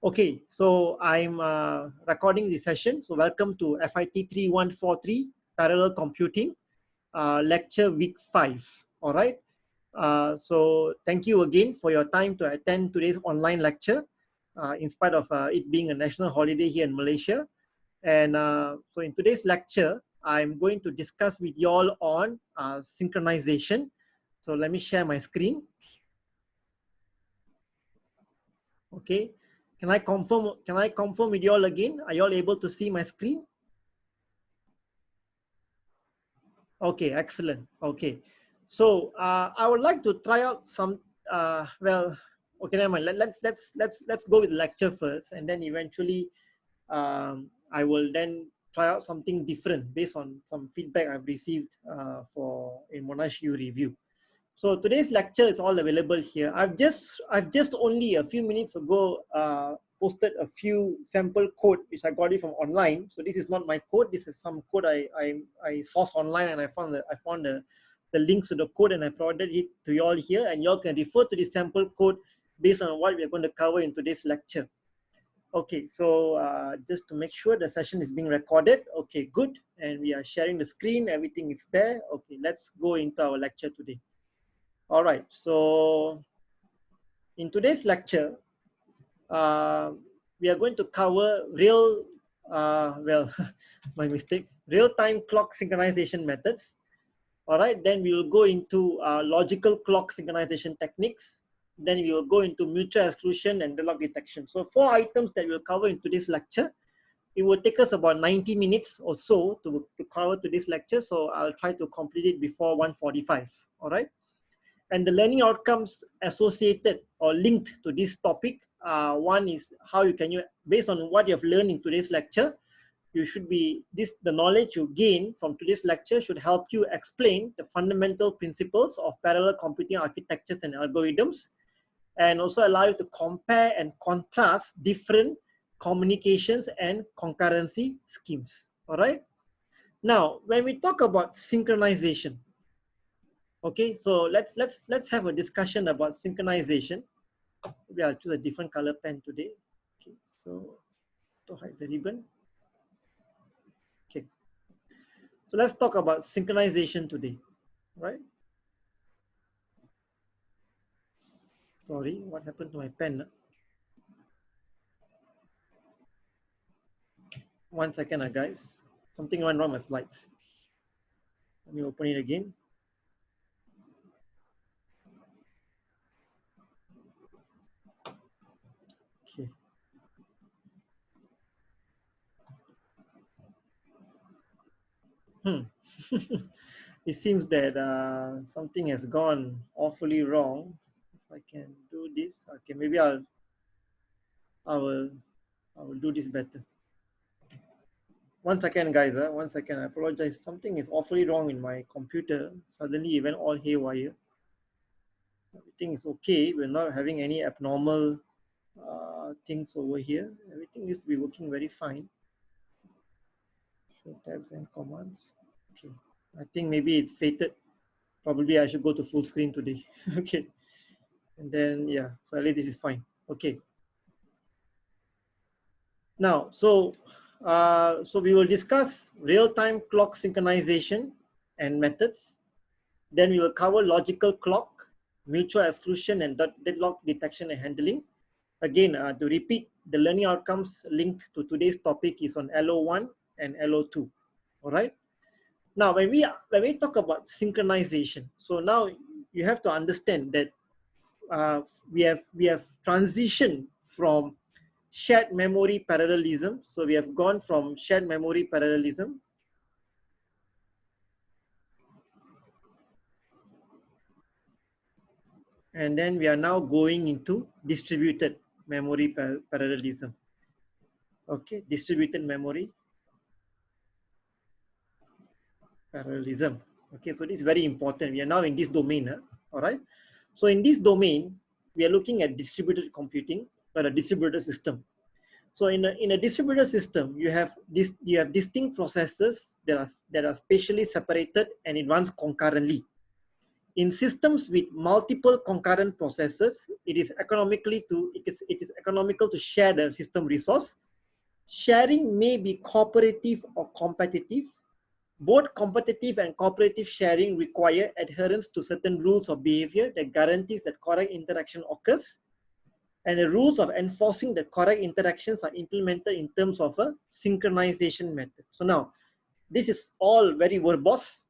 Okay, so I'm recording the session. So welcome to FIT3143 Parallel Computing lecture week 5. All right. So thank you again for your time to attend today's online lecture, in spite of it being a national holiday here in Malaysia. And so in today's lecture, I'm going to discuss with you all on synchronization. So let me share my screen. Okay. Can I confirm with you all again? Are you all able to see my screen? Okay, excellent. Okay. So I would like to try out some well, okay, never mind. Let's go with the lecture first, and then eventually I will then try out something different based on some feedback I've received for a Monash U review. So today's lecture is all available here. I've just only a few minutes ago posted a few sample code which I got it from online. So this is not my code. This is some code I sourced online, and I found the links to the code, and I provided it to you all here, and you all can refer to the sample code based on what we are going to cover in today's lecture. Okay, so just to make sure the session is being recorded. Okay, good. And we are sharing the screen. Everything is there. Okay, let's go into our lecture today. All right, so in today's lecture, we are going to cover well, my mistake, real-time clock synchronization methods. All right, then we will go into logical clock synchronization techniques. Then we will go into mutual exclusion and deadlock detection. So 4 items that we'll cover in today's lecture. It will take us about 90 minutes or so to cover today's lecture. So I'll try to complete it before 1:45. All right. And the learning outcomes associated or linked to this topic, one is how you can, based on what you have learned in today's lecture, you should be, the knowledge you gain from today's lecture should help you explain the fundamental principles of parallel computing architectures and algorithms, and also allow you to compare and contrast different communications and concurrency schemes. All right. Now, when we talk about synchronization, okay, so let's have a discussion about synchronization. Maybe I'll choose a different color pen today. Okay, so to hide the ribbon. Okay, so let's talk about synchronization today, right? Sorry, what happened to my pen? 1 second, guys. Something went wrong with my slides. Let me open it again. Okay. It seems that something has gone awfully wrong. If I can do this, okay, maybe I will do this better. 1 second, guys. 1 second. I apologize. Something is awfully wrong in my computer. Suddenly, it went all haywire. Everything is okay. We're not having any abnormal things over here. Everything used to be working very fine. Show tabs and commands. Okay. I think maybe it's fated. Probably I should go to full screen today. Okay. And then, yeah. So at least this is fine. Okay. Now, so we will discuss real-time clock synchronization and methods. Then we will cover logical clock, mutual exclusion, and deadlock detection and handling. Again, to repeat, the learning outcomes linked to today's topic is on LO1 and LO2. All right. Now, when we talk about synchronization, so now you have to understand that we have transitioned from shared memory parallelism. So we have gone from shared memory parallelism and then we are now going into distributed memory parallelism. Okay, distributed memory parallelism. Okay, so this is very important. We are now in this domain. All right. So in this domain, we are looking at distributed computing or a distributed system. So in a distributed system, you have distinct processes that are spatially separated, and it runs concurrently. In systems with multiple concurrent processes, it is economical to share the system resource. Sharing may be cooperative or competitive. Both competitive and cooperative sharing require adherence to certain rules of behavior that guarantees that correct interaction occurs. And the rules of enforcing the correct interactions are implemented in terms of a synchronization method. So now, this is all very verbose.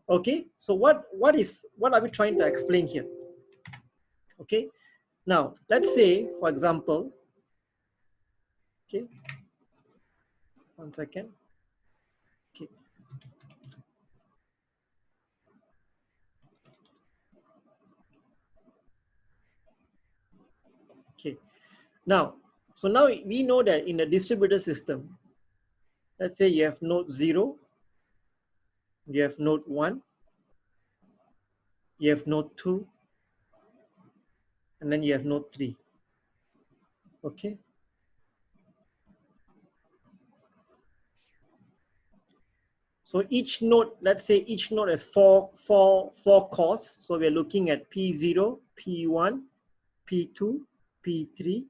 Okay, so what are we trying to explain here? Okay, now let's say, for example, okay, one second. Okay. Okay. Now, so now we know that in a distributed system, let's say you have node 0, you have node 1, you have node 2, and then you have node 3. Okay. So each node, let's say each node has four cores. So we're looking at P0, P1, P2, P3,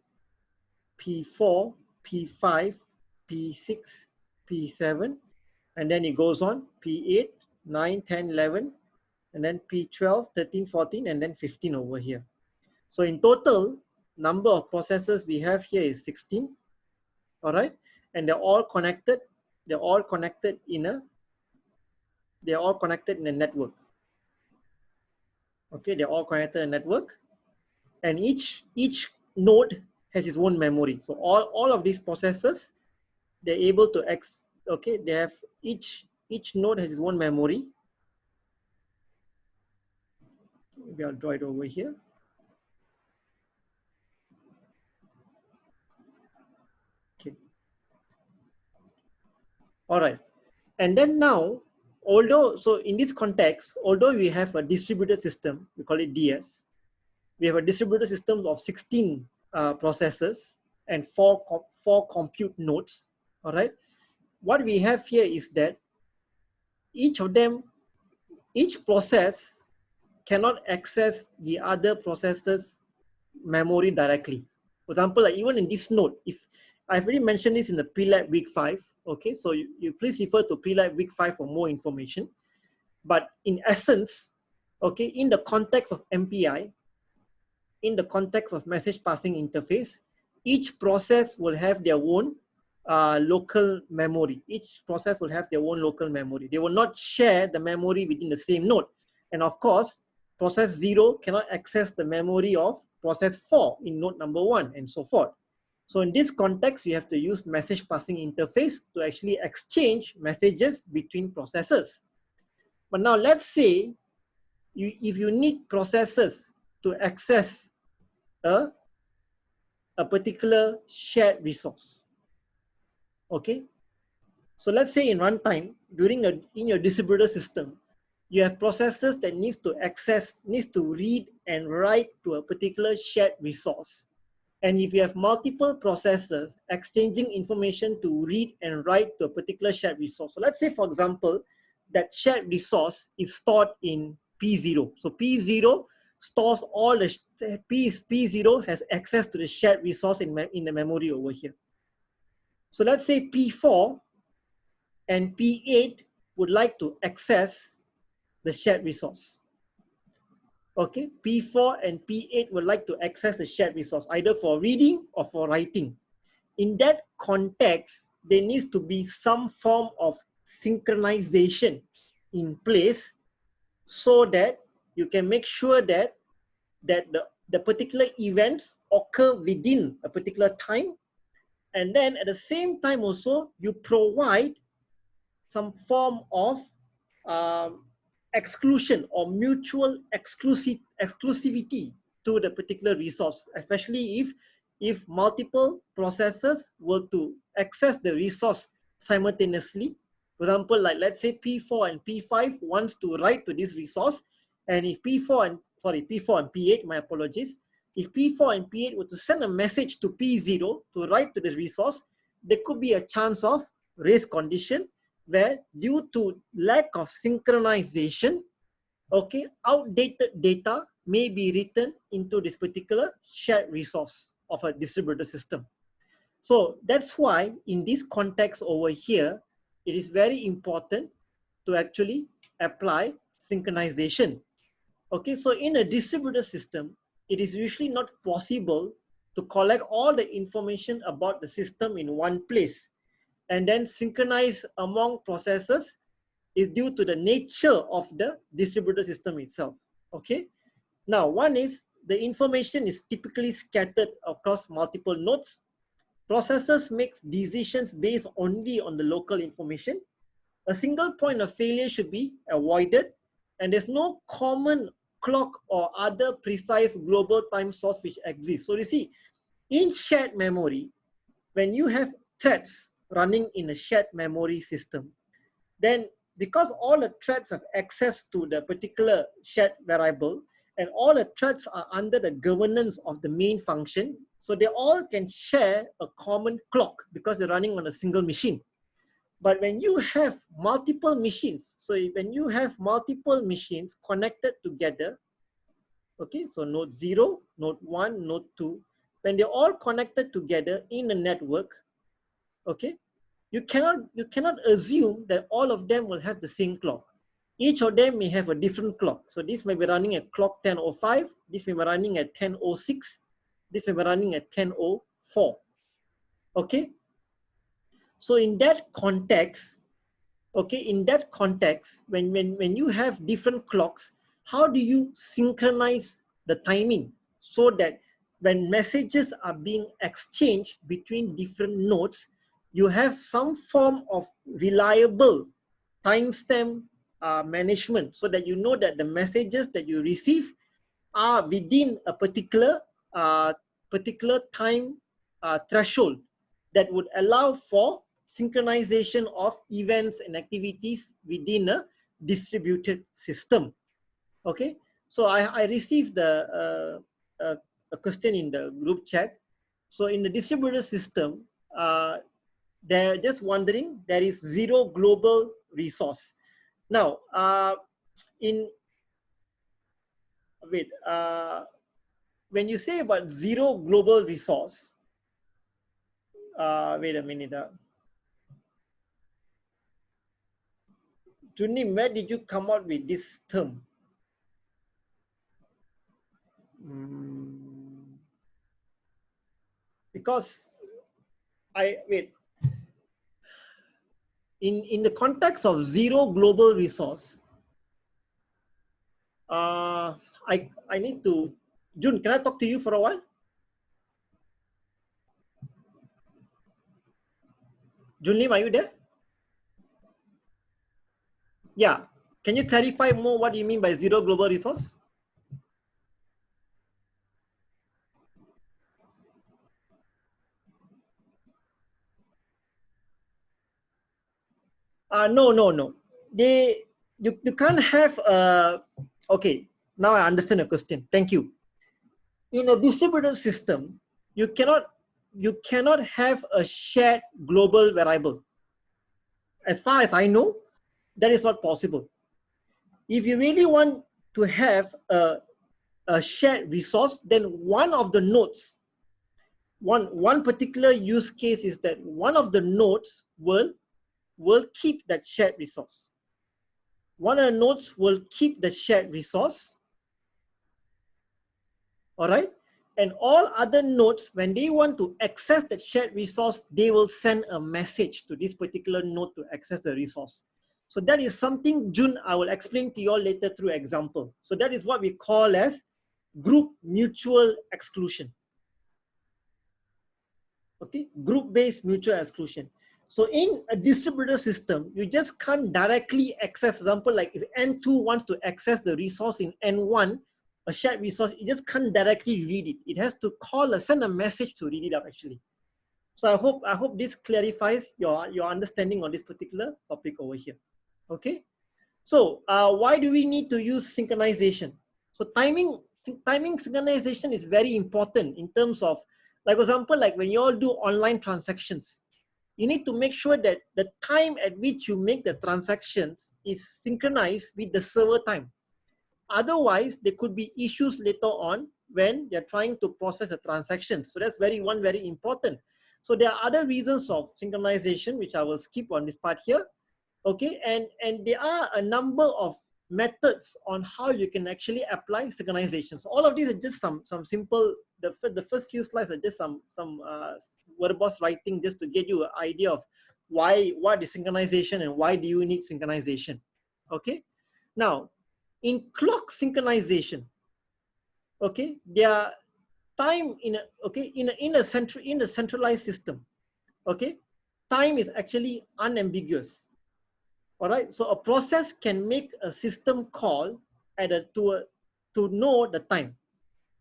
P4, P5, P6, P7, and then it goes on P8, 9, 10, 11, and then P12, 13, 14, and then 15 over here. So in total, number of processors we have here is 16, all right? And they're all connected. They're all connected in a network. Okay, they're all connected in a network, and each node has its own memory. So all of these processors, they're able to they have each node has its own memory. Maybe I'll draw it over here. Okay. All right. And then now, so in this context, although we have a distributed system, we call it DS, we have a distributed system of 16 processors and four compute nodes. All right. What we have here is that each process cannot access the other processor's memory directly. For example, like even in this node, if I've already mentioned this in the pre-lab week 5, okay, so you please refer to pre-lab week 5 for more information. But in essence, okay, in the context of MPI, in the context of message passing interface, each process will have their own local memory. Each process will have their own local memory. They will not share the memory within the same node. And of course, process 0 cannot access the memory of process 4 in node number 1 and so forth. So in this context, you have to use message passing interface to actually exchange messages between processes. But now let's say if you need processes to access a particular shared resource. Okay, so let's say in runtime, in your distributed system, you have processes that needs to read and write to a particular shared resource. And if you have multiple processes exchanging information to read and write to a particular shared resource. So let's say, for example, that shared resource is stored in P0. So P0 stores all the P0 has access to the shared resource in the memory over here. So let's say P4 and P8 would like to access the shared resource. Okay, P4 and P8 would like to access the shared resource, either for reading or for writing. In that context, there needs to be some form of synchronization in place so that you can make sure that the particular events occur within a particular time. And then at the same time also, you provide some form of exclusion or mutual exclusivity to the particular resource, especially if multiple processes were to access the resource simultaneously. For example, like let's say P4 and P5 wants to write to this resource, and if P4 and P8, my apologies, if P4 and P8 were to send a message to P0 to write to the resource, there could be a chance of race condition where due to lack of synchronization, okay, outdated data may be written into this particular shared resource of a distributed system. So that's why in this context over here, it is very important to actually apply synchronization. Okay, so in a distributed system, it is usually not possible to collect all the information about the system in one place and then synchronize among processes is due to the nature of the distributed system itself. Okay, now one is the information is typically scattered across multiple nodes. Processors make decisions based only on the local information. A single point of failure should be avoided, and there's no common clock or other precise global time source which exists. So you see, in shared memory, when you have threads running in a shared memory system, then because all the threads have access to the particular shared variable and all the threads are under the governance of the main function, so they all can share a common clock because they're running on a single machine. But when you have multiple machines, so when you have multiple machines connected together, okay, so node 0, node 1, node 2, when they're all connected together in a network, okay, you cannot assume that all of them will have the same clock. Each of them may have a different clock. So this may be running at clock 10:05, this may be running at 10:06, this may be running at 10:04. Okay, so in that context, okay, in that context, when you have different clocks, how do you synchronize the timing so that when messages are being exchanged between different nodes, you have some form of reliable timestamp management so that you know that the messages that you receive are within a particular time threshold that would allow for synchronization of events and activities within a distributed system. Okay, so I received a question in the group chat. So in the distributed system, they're just wondering, there is zero global resource. Now, when you say about zero global resource, wait a minute. Junim, where did you come out with this term? Because in the context of zero global resource, I need to, Jun, can I talk to you for a while? Jun Lim, are you there? Yeah, can you clarify more what you mean by zero global resource? No. You can't have okay, now I understand the question. Thank you. In a distributed system, you cannot have a shared global variable. As far as I know, that is not possible. If you really want to have a shared resource, then one of the nodes, one particular use case is that one of the nodes will keep that shared resource. One of the nodes will keep the shared resource, all right? And all other nodes, when they want to access that shared resource, they will send a message to this particular node to access the resource. So that is something, Jun, I will explain to you all later through example. So that is what we call as group mutual exclusion. Okay, group-based mutual exclusion. So in a distributed system, you just can't directly access, for example, like if N2 wants to access the resource in N1, a shared resource, you just can't directly read it. It has to send a message to read it out actually. So I hope this clarifies your understanding on this particular topic over here. Okay. So why do we need to use synchronization? So timing synchronization is very important in terms of, like for example, like when you all do online transactions, you need to make sure that the time at which you make the transactions is synchronized with the server time. Otherwise, there could be issues later on when they're trying to process a transaction. So that's very important. So there are other reasons of synchronization, which I will skip on this part here. Okay, and there are a number of methods on how you can actually apply synchronization. So all of these are just some simple, the first few slides are just some verbose writing just to get you an idea of what is synchronization and why do you need synchronization. Okay, now in clock synchronization, okay, there are time in a centralized system. Okay, time is actually unambiguous. All right, so a process can make a system call to know the time.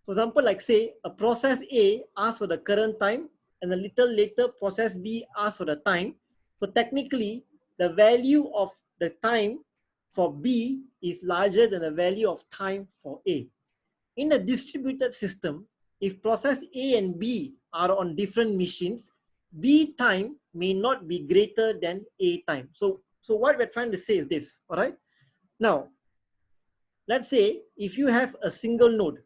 For example, like say a process A asks for the current time, and a little later process B asks for the time. So technically, the value of the time for B is larger than the value of time for A. In a distributed system, if process A and B are on different machines, B time may not be greater than A time. So what we're trying to say is this, all right? Now, let's say if you have a single node,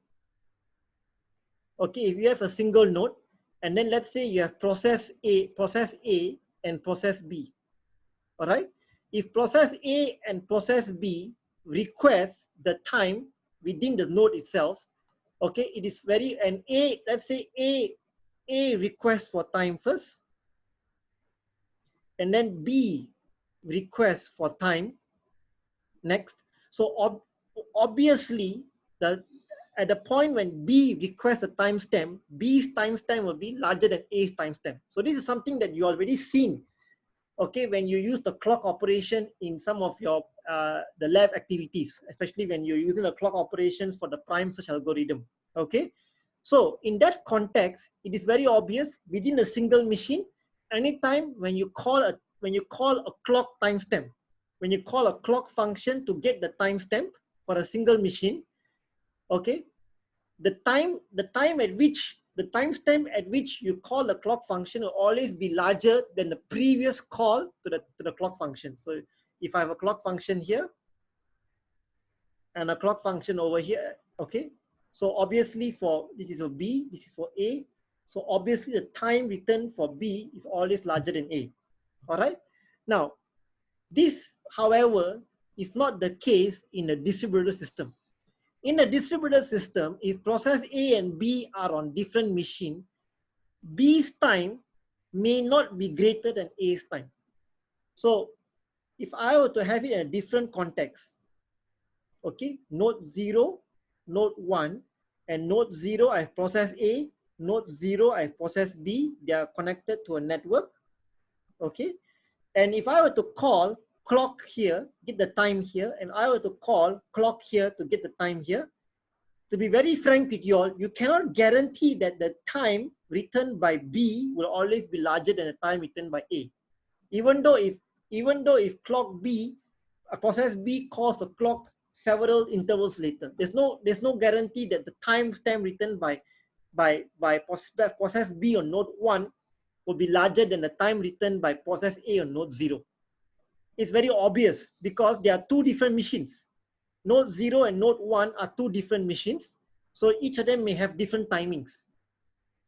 okay, if you have a single node, and then let's say you have process A and process B, all right? If process A and process B request the time within the node itself, okay, it is very, and A, let's say A requests for time first, and then B requests for time next. So obviously, at the point when B requests a timestamp, B's timestamp will be larger than A's timestamp. So this is something that you already seen, okay, when you use the clock operation in some of your the lab activities, especially when you're using the clock operations for the prime search algorithm. Okay, so in that context, it is very obvious within a single machine, anytime when you call a clock timestamp, when you call a clock function to get the timestamp for a single machine, okay, the timestamp at which you call the clock function will always be larger than the previous call to the clock function. So if I have a clock function here and a clock function over here, okay, so obviously for this is for B, this is for A, so obviously the time returned for B is always larger than A. All right, now this, however, is not the case in a distributed system. In a distributed system, if process A and B are on different machines, B's time may not be greater than A's time. So if I were to have it in a different context, okay, node 0, node 1, and node 0 I have process A, node 0 I have process B, they are connected to a network, okay, and if I were to call clock here, get the time here, and I were to call clock here to get the time here, to be very frank with you all, you cannot guarantee that the time returned by B will always be larger than the time returned by A. Even though if clock B, a process B calls a clock several intervals later, there's no guarantee that the timestamp returned by process B on node 1 will be larger than the time returned by process A on node 0. It's very obvious because there are two different machines. Node 0 and node 1 are two different machines. So each of them may have different timings.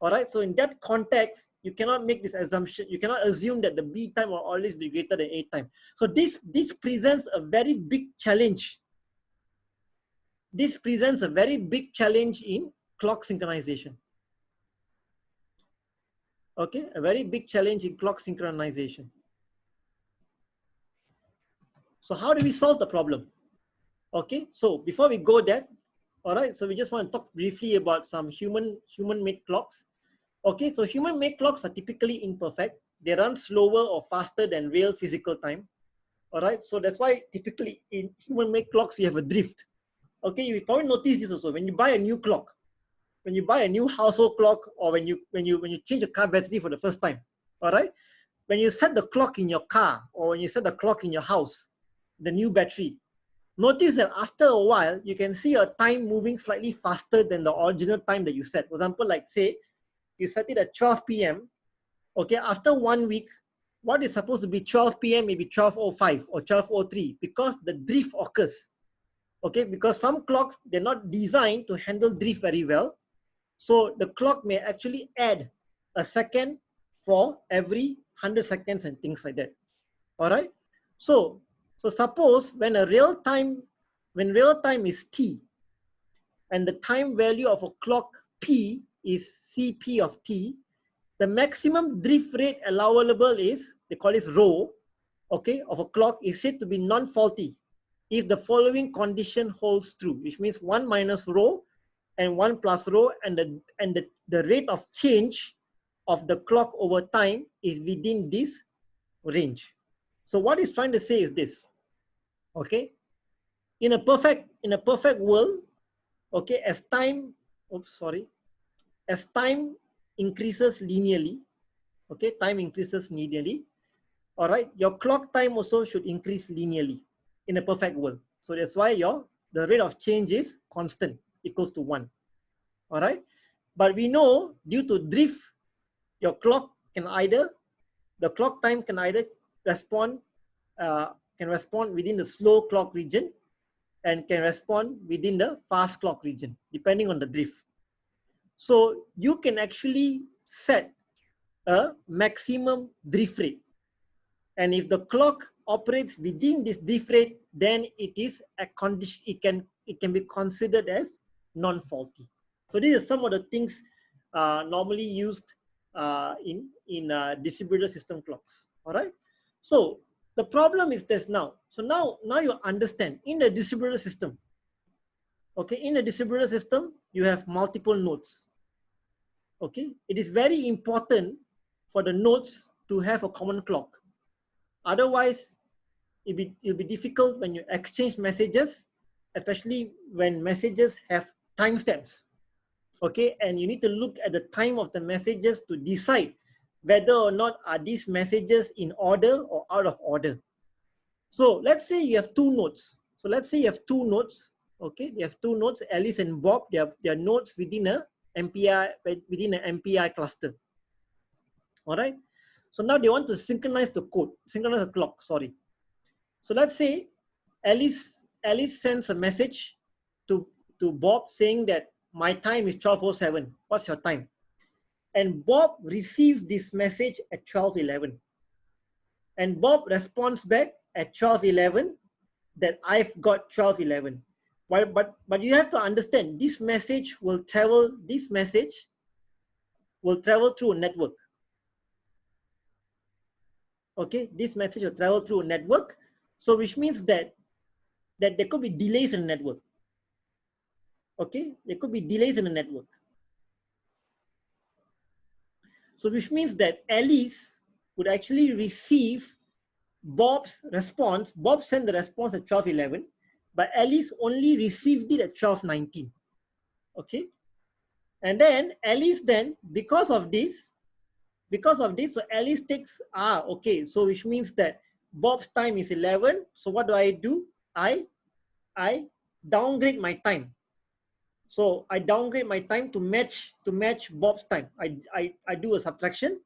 All right, so in that context, you cannot make this assumption. You cannot assume that the B time will always be greater than A time. So this presents a very big challenge. This presents a very big challenge in clock synchronization. Okay, a very big challenge in clock synchronization. So how do we solve the problem? Okay, so before we go there, all right, so we just want to talk briefly about some human-made clocks. Okay, so human-made clocks are typically imperfect. They run slower or faster than real physical time. All right, so that's why typically in human-made clocks you have a drift. Okay, you probably notice this also when you buy a new clock, when you buy a new household clock, or when you change a car battery for the first time. All right, when you set the clock in your car or when you set the clock in your house, the new battery, notice that after a while, you can see a time moving slightly faster than the original time that you set. For example, like say, you set it at 12 p.m. Okay, after 1 week, what is supposed to be 12 p.m. maybe 12:05 or 12:03 because the drift occurs. Okay, because some clocks, they're not designed to handle drift very well. So the clock may actually add a second for every 100 seconds and things like that. All right. So suppose when real time is t, and the time value of a clock p is Cp of t, the maximum drift rate allowable is, they call it rho, okay, of a clock is said to be non-faulty if the following condition holds true, which means 1 minus rho and 1 plus rho, and the rate of change of the clock over time is within this range. So what it's trying to say is this, okay, in a perfect world, okay, as time increases linearly, okay, time increases linearly, all right, your clock time also should increase linearly in a perfect world. So that's why the rate of change is constant, equals to 1. All right, but we know due to drift, your clock can either, the clock time can either respond within the slow clock region and can respond within the fast clock region, depending on the drift. So you can actually set a maximum drift rate. And if the clock operates within this drift rate, then it is a condition, it can be considered as non-faulty. So these are some of the things normally used in distributed system clocks. All right. So the problem is this now. So now you understand, in the distributed system, okay, in a distributed system, you have multiple nodes. Okay, it is very important for the nodes to have a common clock. Otherwise, it'll be difficult when you exchange messages, especially when messages have timestamps. Okay, and you need to look at the time of the messages to decide whether or not are these messages in order or out of order. So let's say you have two nodes. Okay, you have two nodes, Alice and Bob. They are nodes within a MPI cluster. All right. So now they want to synchronize the clock. Sorry. So let's say Alice sends a message to Bob saying that my time is 12:07. What's your time? And Bob receives this message at 12:11. And Bob responds back at 12:11 that I've got 12:11. But you have to understand, this message will travel through a network. Okay, this message will travel through a network. So which means that there could be delays in the network. Okay, there could be delays in the network. So which means that Alice would actually receive Bob's response. Bob sent the response at 12:11, but Alice only received it at 12:19. Okay, and then Alice because of this, so Alice takes, okay, so which means that Bob's time is 11. So what do? I downgrade my time. So I downgrade my time to match Bob's time. I do a subtraction,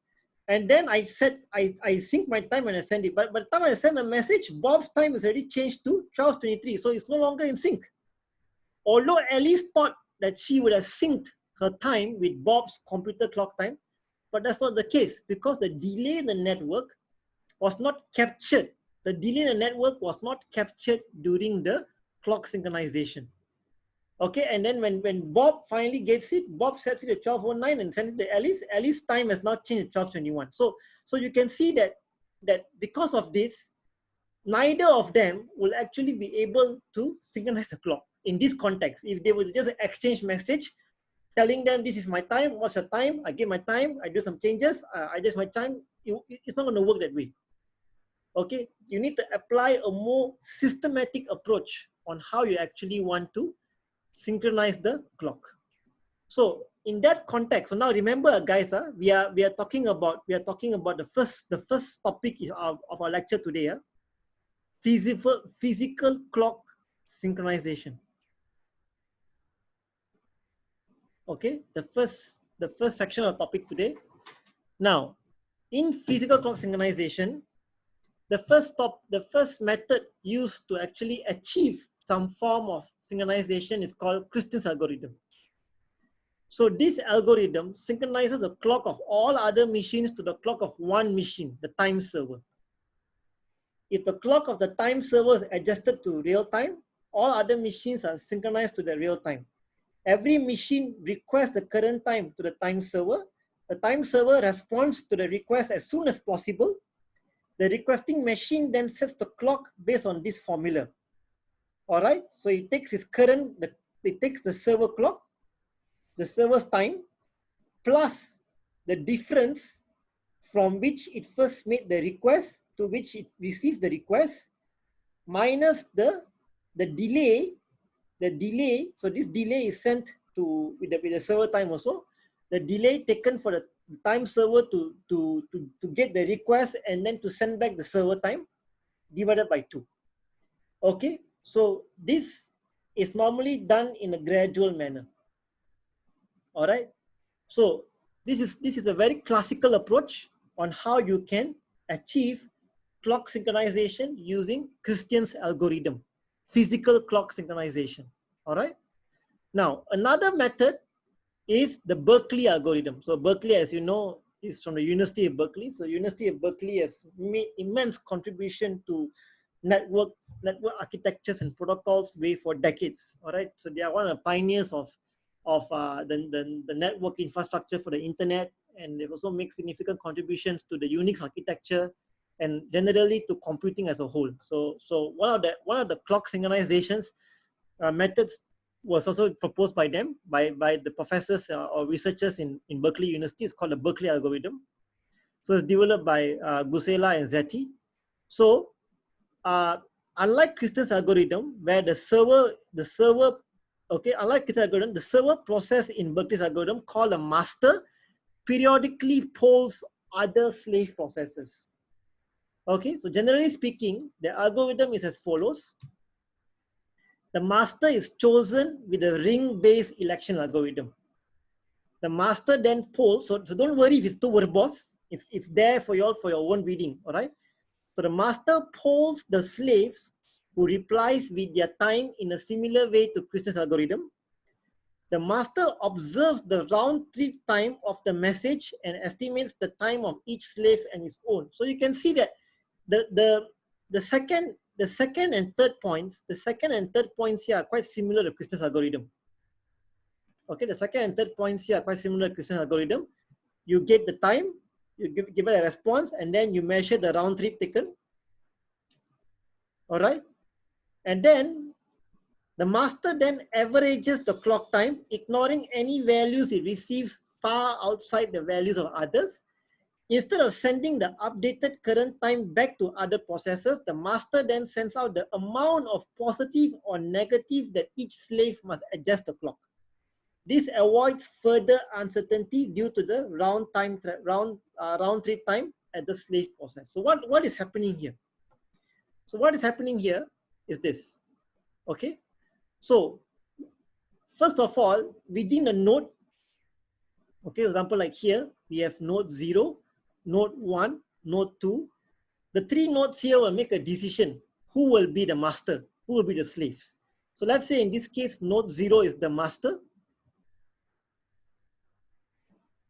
and then I sync my time and I send it. But by the time I send a message, Bob's time is already changed to 12:23. So it's no longer in sync. Although Alice thought that she would have synced her time with Bob's computer clock time, but that's not the case, because the delay in the network was not captured. The delay in the network was not captured during the clock synchronization. Okay, and then when Bob finally gets it, Bob sets it at 12:09 and sends it to Alice. Alice's time has not changed at 12:21. So you can see that because of this, neither of them will actually be able to synchronize the clock in this context. If they would just exchange message telling them, this is my time, what's your time, I give my time, I do some changes, I adjust my time, it's not going to work that way. Okay, you need to apply a more systematic approach on how you actually want to synchronize the clock. So in that context, so now remember, guys, we are talking about the first topic of our lecture today. Physical clock synchronization. Okay, the first section of topic today. Now, in physical clock synchronization, the first method used to actually achieve some form of synchronization is called Christian's algorithm. So this algorithm synchronizes the clock of all other machines to the clock of one machine, the time server. If the clock of the time server is adjusted to real time, all other machines are synchronized to the real time. Every machine requests the current time to the time server. The time server responds to the request as soon as possible. The requesting machine then sets the clock based on this formula. All right, so it takes its current, it takes the server clock, the server's time, plus the difference from which it first made the request to which it received the request, minus the delay. So this delay is sent to with the server time also. The delay taken for the time server to get the request and then to send back the server time divided by 2. Okay, so this is normally done in a gradual manner. All right, so this is a very classical approach on how you can achieve clock synchronization using Christian's algorithm, physical clock synchronization. All right, now another method is the Berkeley algorithm. So Berkeley, as you know, is from the University of Berkeley. So University of Berkeley has made immense contribution to network architectures and protocols way for decades. All right, so they are one of the pioneers of the network infrastructure for the internet, and they also make significant contributions to the Unix architecture and generally to computing as a whole. So one of the clock synchronizations methods was also proposed by them, by the professors or researchers in Berkeley University. It's called the Berkeley algorithm. So it's developed by Gusela and Zeti. So unlike Christian's algorithm, where the server, unlike Christian's algorithm, the server process in Berkeley's algorithm called a master periodically polls other slave processes. Okay, so generally speaking, the algorithm is as follows. The master is chosen with a ring-based election algorithm. The master then polls, so don't worry if it's too verbose, it's there for your own reading, all right? So the master polls the slaves who replies with their time in a similar way to Christian's algorithm. The master observes the round trip time of the message and estimates the time of each slave and his own. So you can see that the second and third points here are quite similar to Christian's algorithm. Okay, the second and third points here are quite similar to Christian's algorithm. You get the time, you give it a response, and then you measure the round trip taken. All right, and then the master then averages the clock time, ignoring any values it receives far outside the values of others. Instead of sending the updated current time back to other processors, the master then sends out the amount of positive or negative that each slave must adjust the clock. This avoids further uncertainty due to the round trip time at the slave process. So what is happening here? So what is happening here is this. Okay. So first of all, within a node, okay, for example, like here, we have node 0, node 1, node 2. The 3 nodes here will make a decision who will be the master, who will be the slaves. So let's say in this case, node 0 is the master.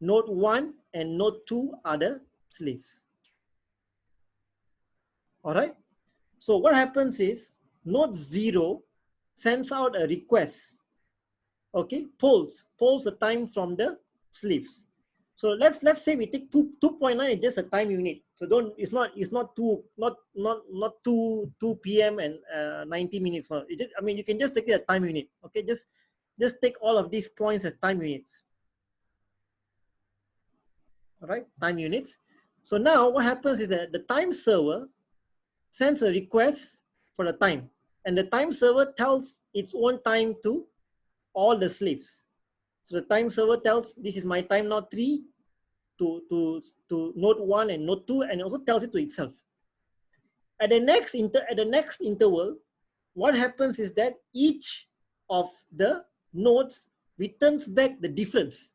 Node 1 and node 2 are the slaves. All right. So what happens is node 0 sends out a request. Okay, polls the time from the slaves. So let's say we take 2.9 is just a time unit. So it's not 2 p.m. and 90 minutes. No. You can just take it as time unit. Okay, just take all of these points as time units. All right, time units. So now what happens is that the time server sends a request for the time, and the time server tells its own time to all the slaves. So the time server tells this is my time now 3 to node 1 and node 2, and also tells it to itself. At the next interval, what happens is that each of the nodes returns back the difference.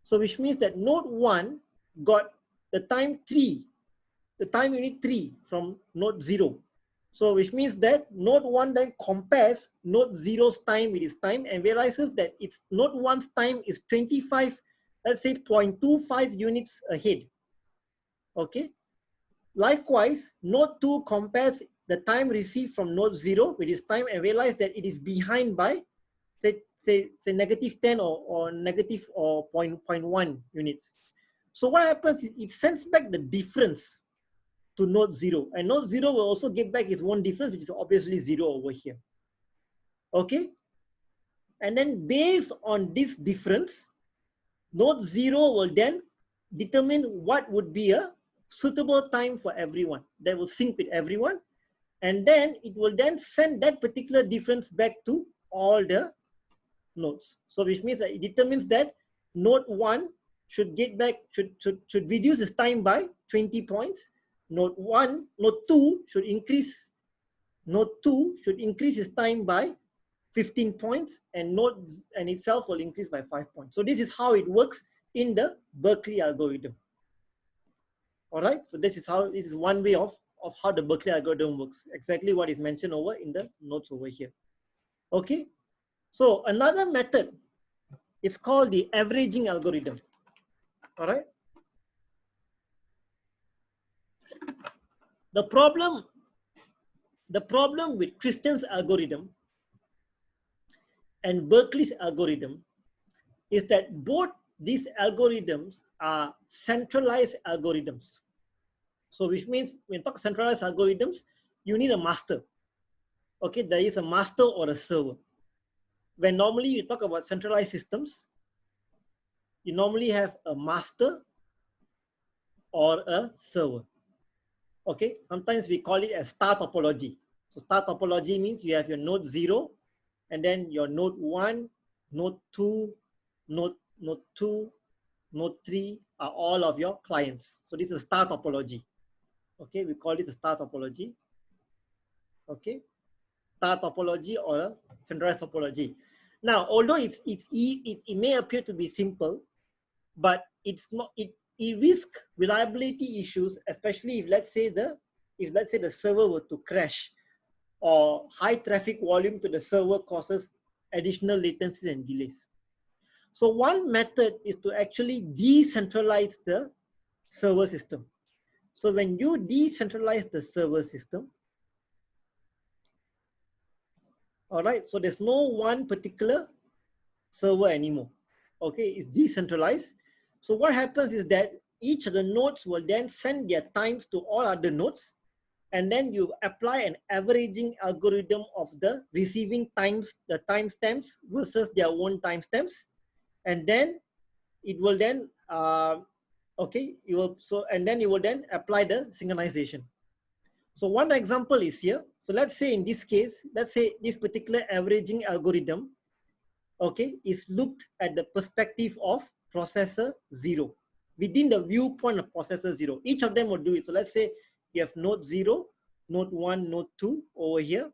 So which means that node 1 got the time 3, the time unit 3 from node 0. So which means that node 1 then compares node 0's time with its time and realizes that its node 1's time is 25, let's say 0.25 units ahead. Okay. Likewise, node 2 compares the time received from node 0 with its time and realize that it is behind by say negative 10 or negative or 0.1 units. So what happens is it sends back the difference to node 0, and node 0 will also give back its own difference, which is obviously 0 over here. Okay, and then based on this difference, node 0 will then determine what would be a suitable time for everyone that will sync with everyone, and then it will then send that particular difference back to all the nodes. So which means that it determines that node 1 should get back, should reduce its time by 20 points. Node 2 should increase its time by 15 points, and node itself will increase by 5 points. So this is how it works in the Berkeley algorithm. All right, so this is one way of how the Berkeley algorithm works, exactly what is mentioned over in the notes over here. Okay, so another method is called the averaging algorithm. All right, the problem with Christian's algorithm and Berkeley's algorithm is that both these algorithms are centralized algorithms. So which means when you talk centralized algorithms, you need a master. Okay, there is a master or a server. When normally you talk about centralized systems, you normally have a master or a server. Okay, sometimes we call it a star topology. So star topology means you have your node 0, and then your node 1, node 2, node 2, node 3 are all of your clients. So this is a star topology. Okay, we call this a star topology. Okay, star topology or a centralized topology. Now, although it may appear to be simple, but it's not. It risks reliability issues, especially if let's say the server were to crash, or high traffic volume to the server causes additional latencies and delays. So one method is to actually decentralize the server system. So when you decentralize the server system, all right, so there's no one particular server anymore. Okay, it's decentralized. So what happens is that each of the nodes will then send their times to all other nodes, and then you apply an averaging algorithm of the receiving times, the timestamps versus their own timestamps, and then it will then you will then apply the synchronization. So one example is here. So let's say in this case, let's say this particular averaging algorithm, okay, is looked at the perspective of processor 0, within the viewpoint of processor 0. Each of them will do it. So let's say you have node 0, node 1, node 2 over here,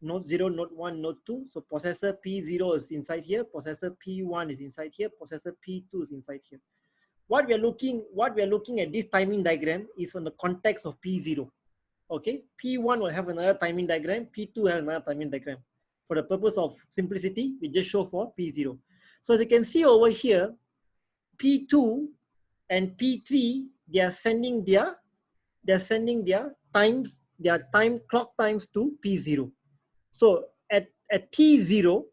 node 0, node 1, node 2. So processor P0 is inside here, processor P1 is inside here, processor P2 is inside here. What we are looking at this timing diagram is on the context of P0. Okay, P1 will have another timing diagram, P2 will have another timing diagram. For the purpose of simplicity, we just show for P0. So as you can see over here, P2 and P3, they are sending their time clock times to P0. So at T0,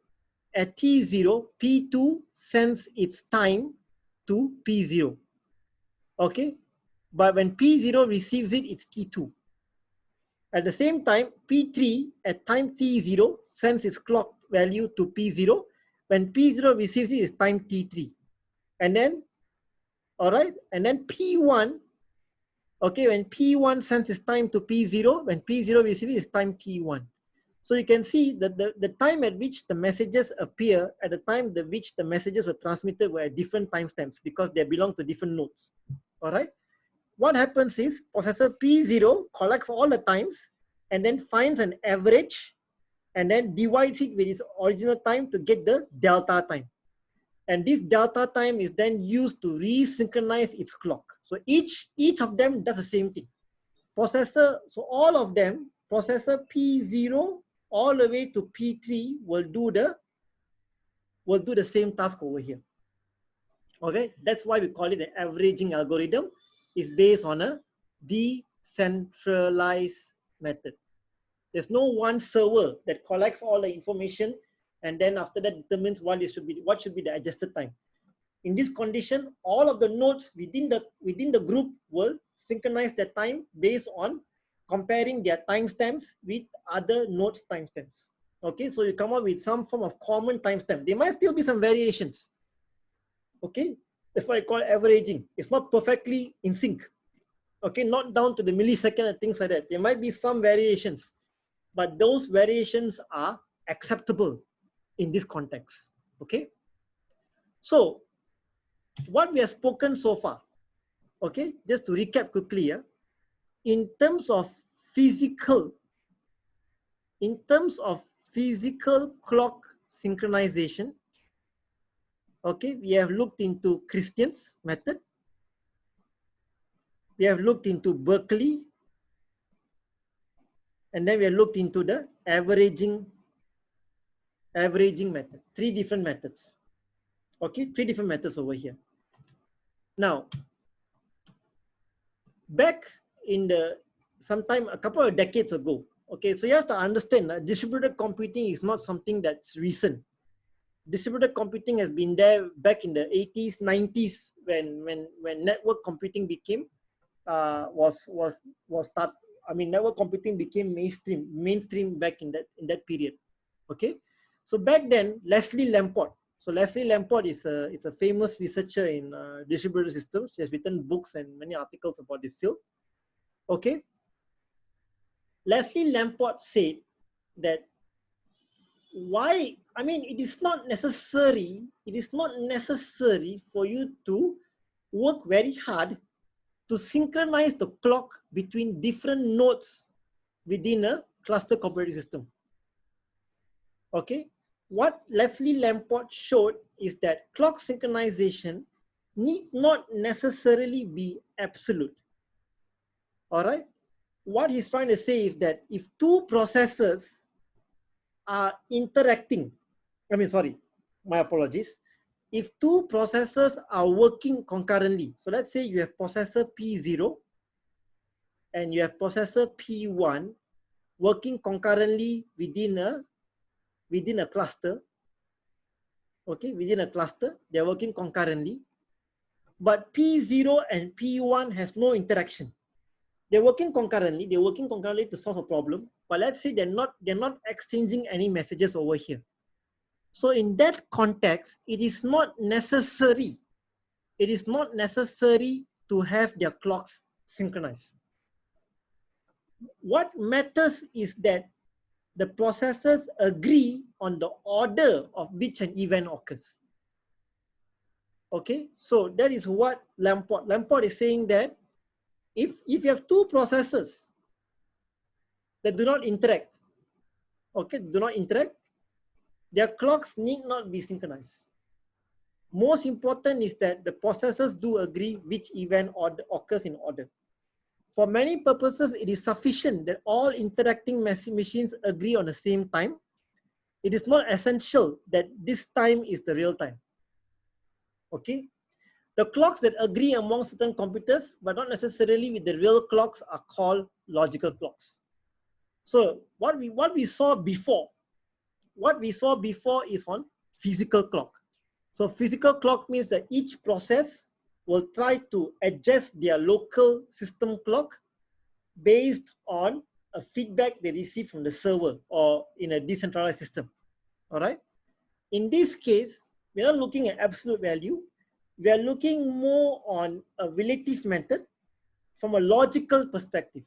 P2 sends its time to P0. Okay, but when P0 receives it, it's T2. At the same time, P3 at time T0 sends its clock value to P0. When P0 receives it, it's time T3. And then, all right, and then P1, okay, when P1 sends its time to P0, when P0 receives it, it's time T1. So you can see that the time at which the messages appear at the time at which the messages were transmitted were at different timestamps because they belong to different nodes. All right. What happens is processor P0 collects all the times and then finds an average and then divides it with its original time to get the delta time. And this delta time is then used to resynchronize its clock. So each of them does the same thing. Processor, so all of them processor P0 all the way to P3 will do the same task over here. Okay, that's why we call it the averaging algorithm. It's based on a decentralized method. There's no one server that collects all the information and then after that determines what should be the adjusted time. In this condition, all of the nodes within the group will synchronize their time based on comparing their timestamps with other nodes' timestamps. Okay, so you come up with some form of common timestamp. There might still be some variations. Okay, that's why I call it averaging. It's not perfectly in sync. Okay, not down to the millisecond and things like that. There might be some variations, but those variations are acceptable in this context. Okay, so what we have spoken so far, okay, just to recap quickly, in terms of physical clock synchronization, okay, we have looked into Christian's method, we have looked into Berkeley, and then we have looked into the averaging method. 3 different methods. Okay, 3 different methods over here. Now, back in sometime a couple of decades ago, okay, so you have to understand that distributed computing is not something that's recent. Distributed computing has been there back in the 80s, 90s when network computing became network computing became mainstream back in that period. Okay, so back then Leslie Lamport. So Leslie Lamport is a famous researcher in distributed systems. He has written books and many articles about this field. Okay, Leslie Lamport said that it is not necessary for you to work very hard to synchronize the clock between different nodes within a cluster computing system. Okay, what Leslie Lamport showed is that clock synchronization need not necessarily be absolute. All right, what he's trying to say is that if 2 processors are interacting, if 2 processors are working concurrently, so let's say you have processor P0 and you have processor P1 working concurrently within a cluster, okay, within a cluster, they're working concurrently, but P0 and P1 has no interaction. They're working concurrently to solve a problem, but let's say they're not exchanging any messages over here. So in that context, it is not necessary to have their clocks synchronized. What matters is that the processors agree on the order of which an event occurs. Okay, so that is what Lamport is saying, that if you have 2 processors that do not interact, their clocks need not be synchronized. Most important is that the processors do agree which event occurs in order. For many purposes, it is sufficient that all interacting machines agree on the same time. It is not essential that this time is the real time. Okay, the clocks that agree among certain computers, but not necessarily with the real clocks, are called logical clocks. So what we saw before is on physical clock. So physical clock means that each process will try to adjust their local system clock based on a feedback they receive from the server or in a decentralized system. All right. In this case, we are not looking at absolute value. We are looking more on a relative method from a logical perspective.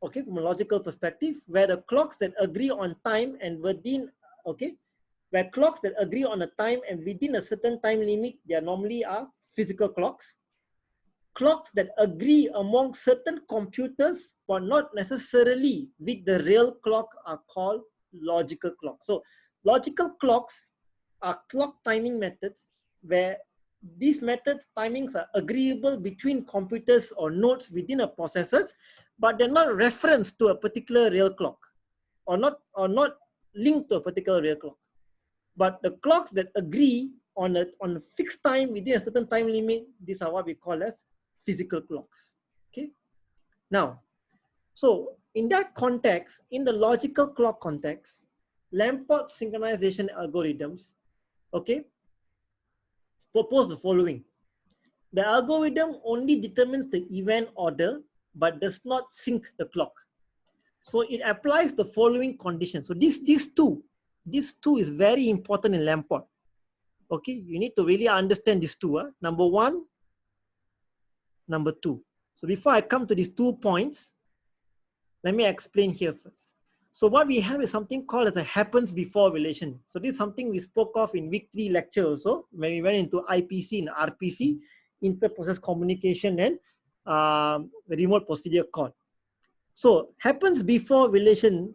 Okay, from a logical perspective, where the clocks that agree on time and within, okay, where clocks that agree on a time and within a certain time limit, they normally are physical clocks. Clocks that agree among certain computers, but not necessarily with the real clock, are called logical clocks. So logical clocks are clock timing methods where these methods timings are agreeable between computers or nodes within a processors, but they're not referenced to a particular real clock, or not linked to a particular real clock. But the clocks that agree on a fixed time within a certain time limit, these are what we call as physical clocks. Okay. Now, so in that context, in the logical clock context, Lamport synchronization algorithms, okay, propose the following. The algorithm only determines the event order, but does not sync the clock. So it applies the following conditions. So these two is very important in Lamport. Okay, you need to really understand these two. Number one, number two. So before I come to these 2 points, let me explain here first. So what we have is something called as a happens before relation. So this is something we spoke of in week 3 lecture also, when we went into IPC and RPC, inter-process communication and remote procedure call. So happens before relation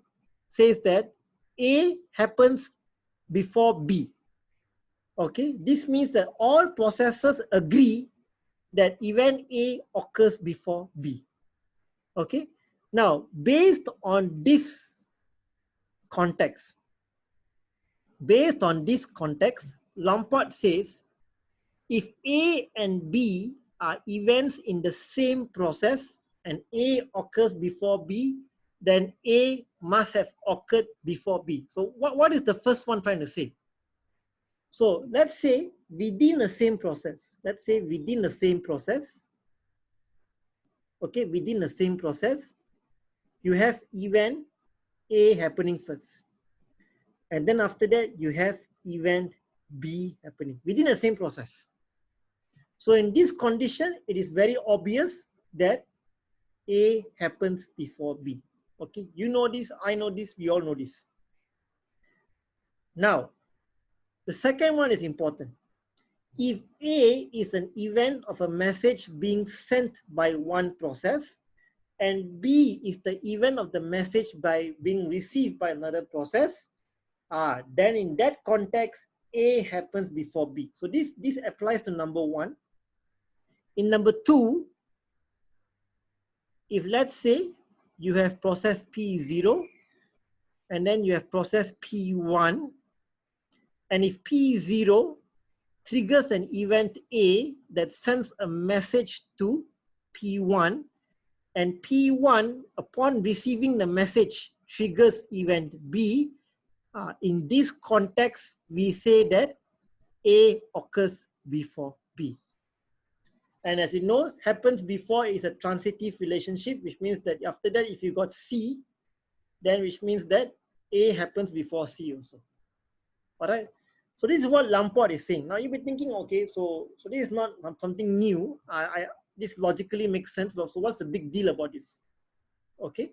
says that A happens before B. Okay, this means that all processes agree that event A occurs before B. Okay, now based on this context, Lamport says if A and B are events in the same process and A occurs before B, then A must have occurred before B. So what is the first one trying to say? So let's say within the same process, okay, within the same process, you have event A happening first. And then after that, you have event B happening within the same process. So in this condition, it is very obvious that A happens before B. Okay, you know this, I know this, we all know this. Now, the second one is important. If A is an event of a message being sent by one process, and B is the event of the message being received by another process, then in that context, A happens before B. So this applies to number one. In number two, if let's say you have process P0 and then you have process P1, and if P0 triggers an event A that sends a message to P1, and P1 upon receiving the message triggers event B, in this context we say that A occurs before B. And as you know, happens before is a transitive relationship, which means that after that, if you got C, then which means that A happens before C also. All right. So this is what Lamport is saying. Now you'll be thinking, okay, so this is not something new. This logically makes sense. But so what's the big deal about this? Okay.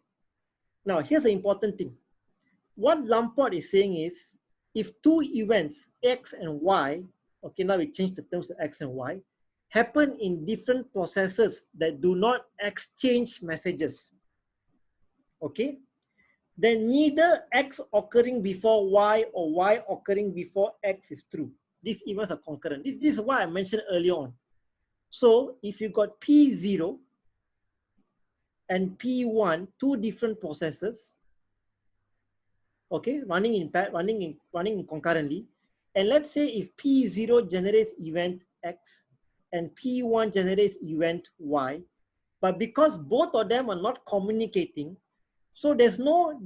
Now here's the important thing. What Lamport is saying is, if two events X and Y, okay, now we change the terms to X and Y, happen in different processes that do not exchange messages, okay, then neither X occurring before Y or Y occurring before X is true. These events are concurrent. This is what I mentioned earlier on. So if you got P0 and P1, two different processes, okay, running concurrently, and let's say if P0 generates event X and P1 generates event Y, but because both of them are not communicating, so there's no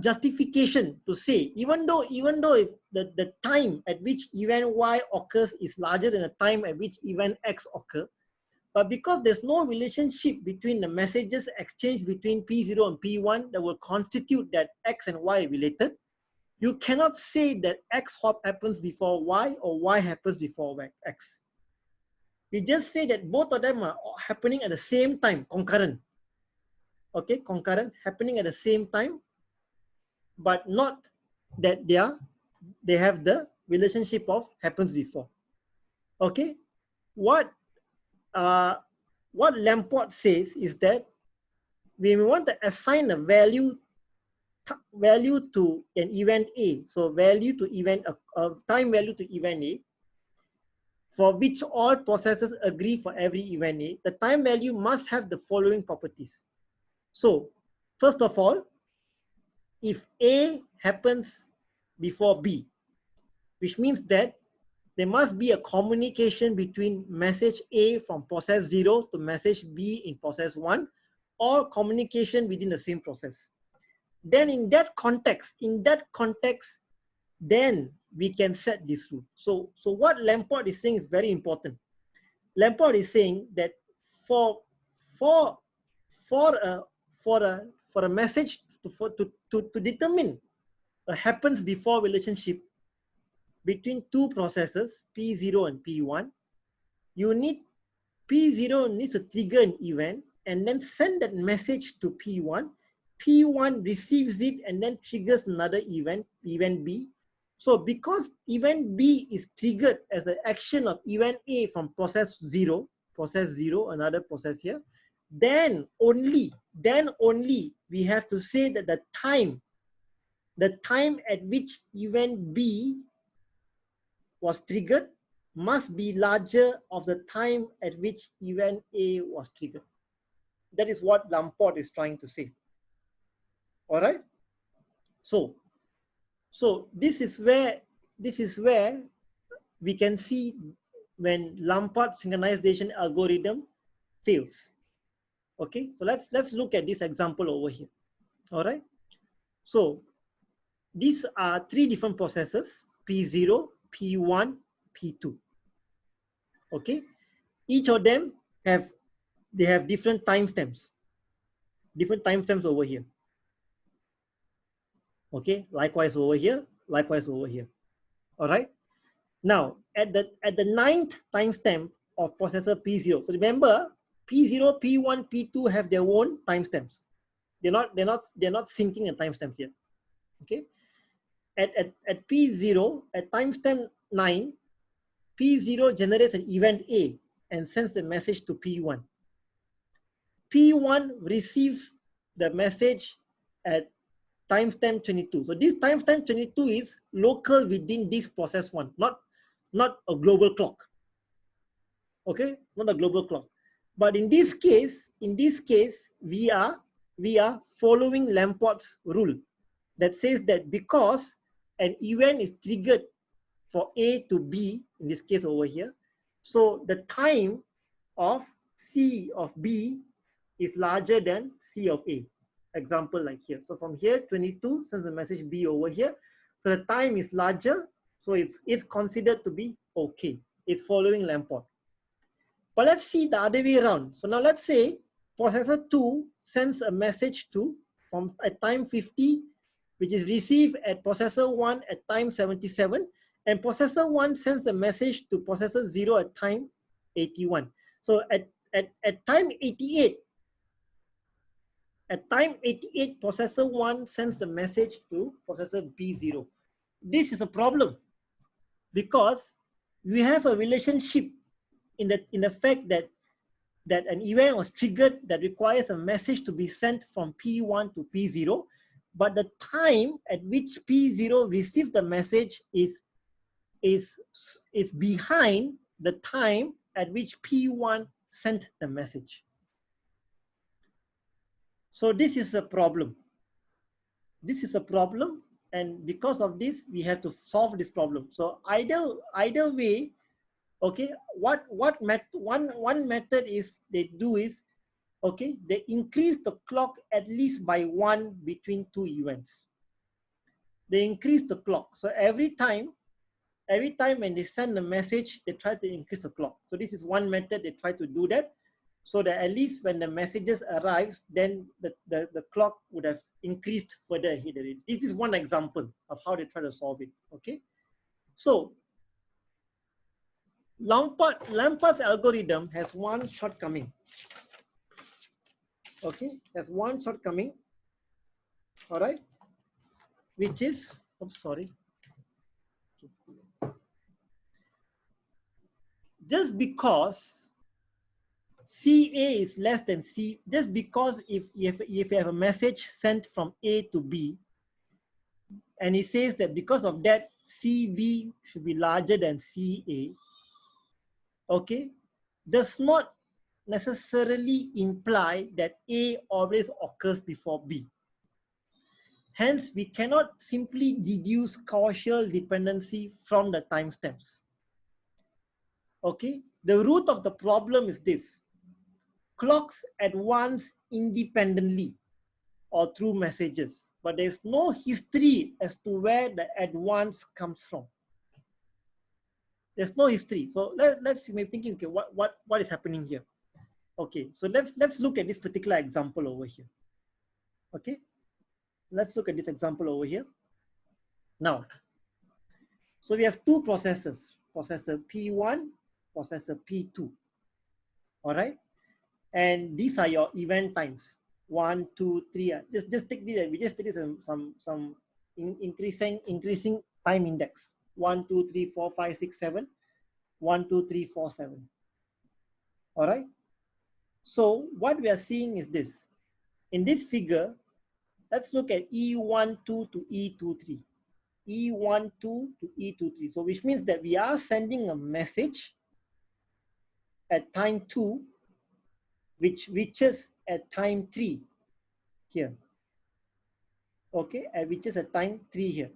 justification to say, even though if the time at which event Y occurs is larger than the time at which event X occurs, but because there's no relationship between the messages exchanged between P0 and P1 that will constitute that X and Y are related, you cannot say that X hop happens before Y or Y happens before X. We just say that both of them are happening at the same time, concurrent. Okay, concurrent, happening at the same time, but not that they have the relationship of happens before. Okay, what Lamport says is that we want to assign a value to an event A, so value to event time value to event A, for which all processes agree for every event A. The time value must have the following properties. So first of all, if A happens before B, which means that there must be a communication between message A from process 0 to message B in process 1, or communication within the same process. Then in that context, then we can set this rule. So what Lamport is saying is very important. Lamport is saying that for a message to determine a happens before relationship between two processes, P0 and P1, you need P0 needs to trigger an event and then send that message to P1. P1 receives it and then triggers another event, event B. So because event B is triggered as the action of event A from process 0, another process here, then only we have to say that the time at which event B was triggered must be larger of the time at which event A was triggered. That is what Lamport is trying to say. All right. So this is where we can see when Lamport synchronization algorithm fails. Okay. So let's look at this example over here. All right. So these are three different processes: P0, P1, P2. Okay. Each of them have different timestamps. Over here. Okay, likewise over here, all right. Now at the 9th timestamp of processor P0, so remember P0, P1, P2 have their own timestamps. They're not syncing a timestamp here. Okay, at P0, at timestamp 9, P0 generates an event A and sends the message to P1. P1 receives the message at timestamp 22. So this timestamp 22 is local within this process one, not a global clock. Okay, not a global clock. But in this case, we are following Lamport's rule that says that because an event is triggered for A to B, in this case over here, so the time of C of B is larger than C of A. Example like here. So from here, 22 sends a message B over here. So the time is larger. So it's considered to be okay. It's following Lamport. But let's see the other way around. So now let's say processor 2 sends a message from at time 50, which is received at processor 1 at time 77. And processor 1 sends a message to processor 0 at time 81. So at time 88, processor 1 sends the message to processor B0. This is a problem because we have a relationship in the fact that an event was triggered that requires a message to be sent from P1 to P0, but the time at which P0 received the message is behind the time at which P1 sent the message. So this is a problem. And because of this, we have to solve this problem. So either way, okay, one method is they do is, okay, they increase the clock at least by 1 between two events. They increase the clock. So every time when they send a message, they try to increase the clock. So this is one method they try to do that, so that at least when the messages arrives, then the clock would have increased further ahead. This is one example of how they try to solve it. Okay, so Lamport's algorithm has one shortcoming. Okay, has one shortcoming. All right, which is, oops, sorry. Just because CA is less than C, just because if you have a message sent from A to B, and it says that because of that, CB should be larger than CA, okay, does not necessarily imply that A always occurs before B. Hence, we cannot simply deduce causal dependency from the timestamps. Okay, the root of the problem is this: clocks advance independently or through messages, but there's no history as to where the advance comes from. There's no history. So let's be thinking, okay, what is happening here? Okay, so let's look at this particular example over here. Okay, let's look at this example over here. Now, so we have two processors, processor P1, processor P2. All right, and these are your event times. 1, 2, 3. Just take this. We just take this some increasing time index. 1, 2, 3, 4, 5, 6, 7. 1, 2, 3, 4, 7. All right. So what we are seeing is this. In this figure, let's look at E12 to E23. E12 to E23. So which means that we are sending a message at time 2, which reaches at time 3 here. Okay, and which is at time 3 here.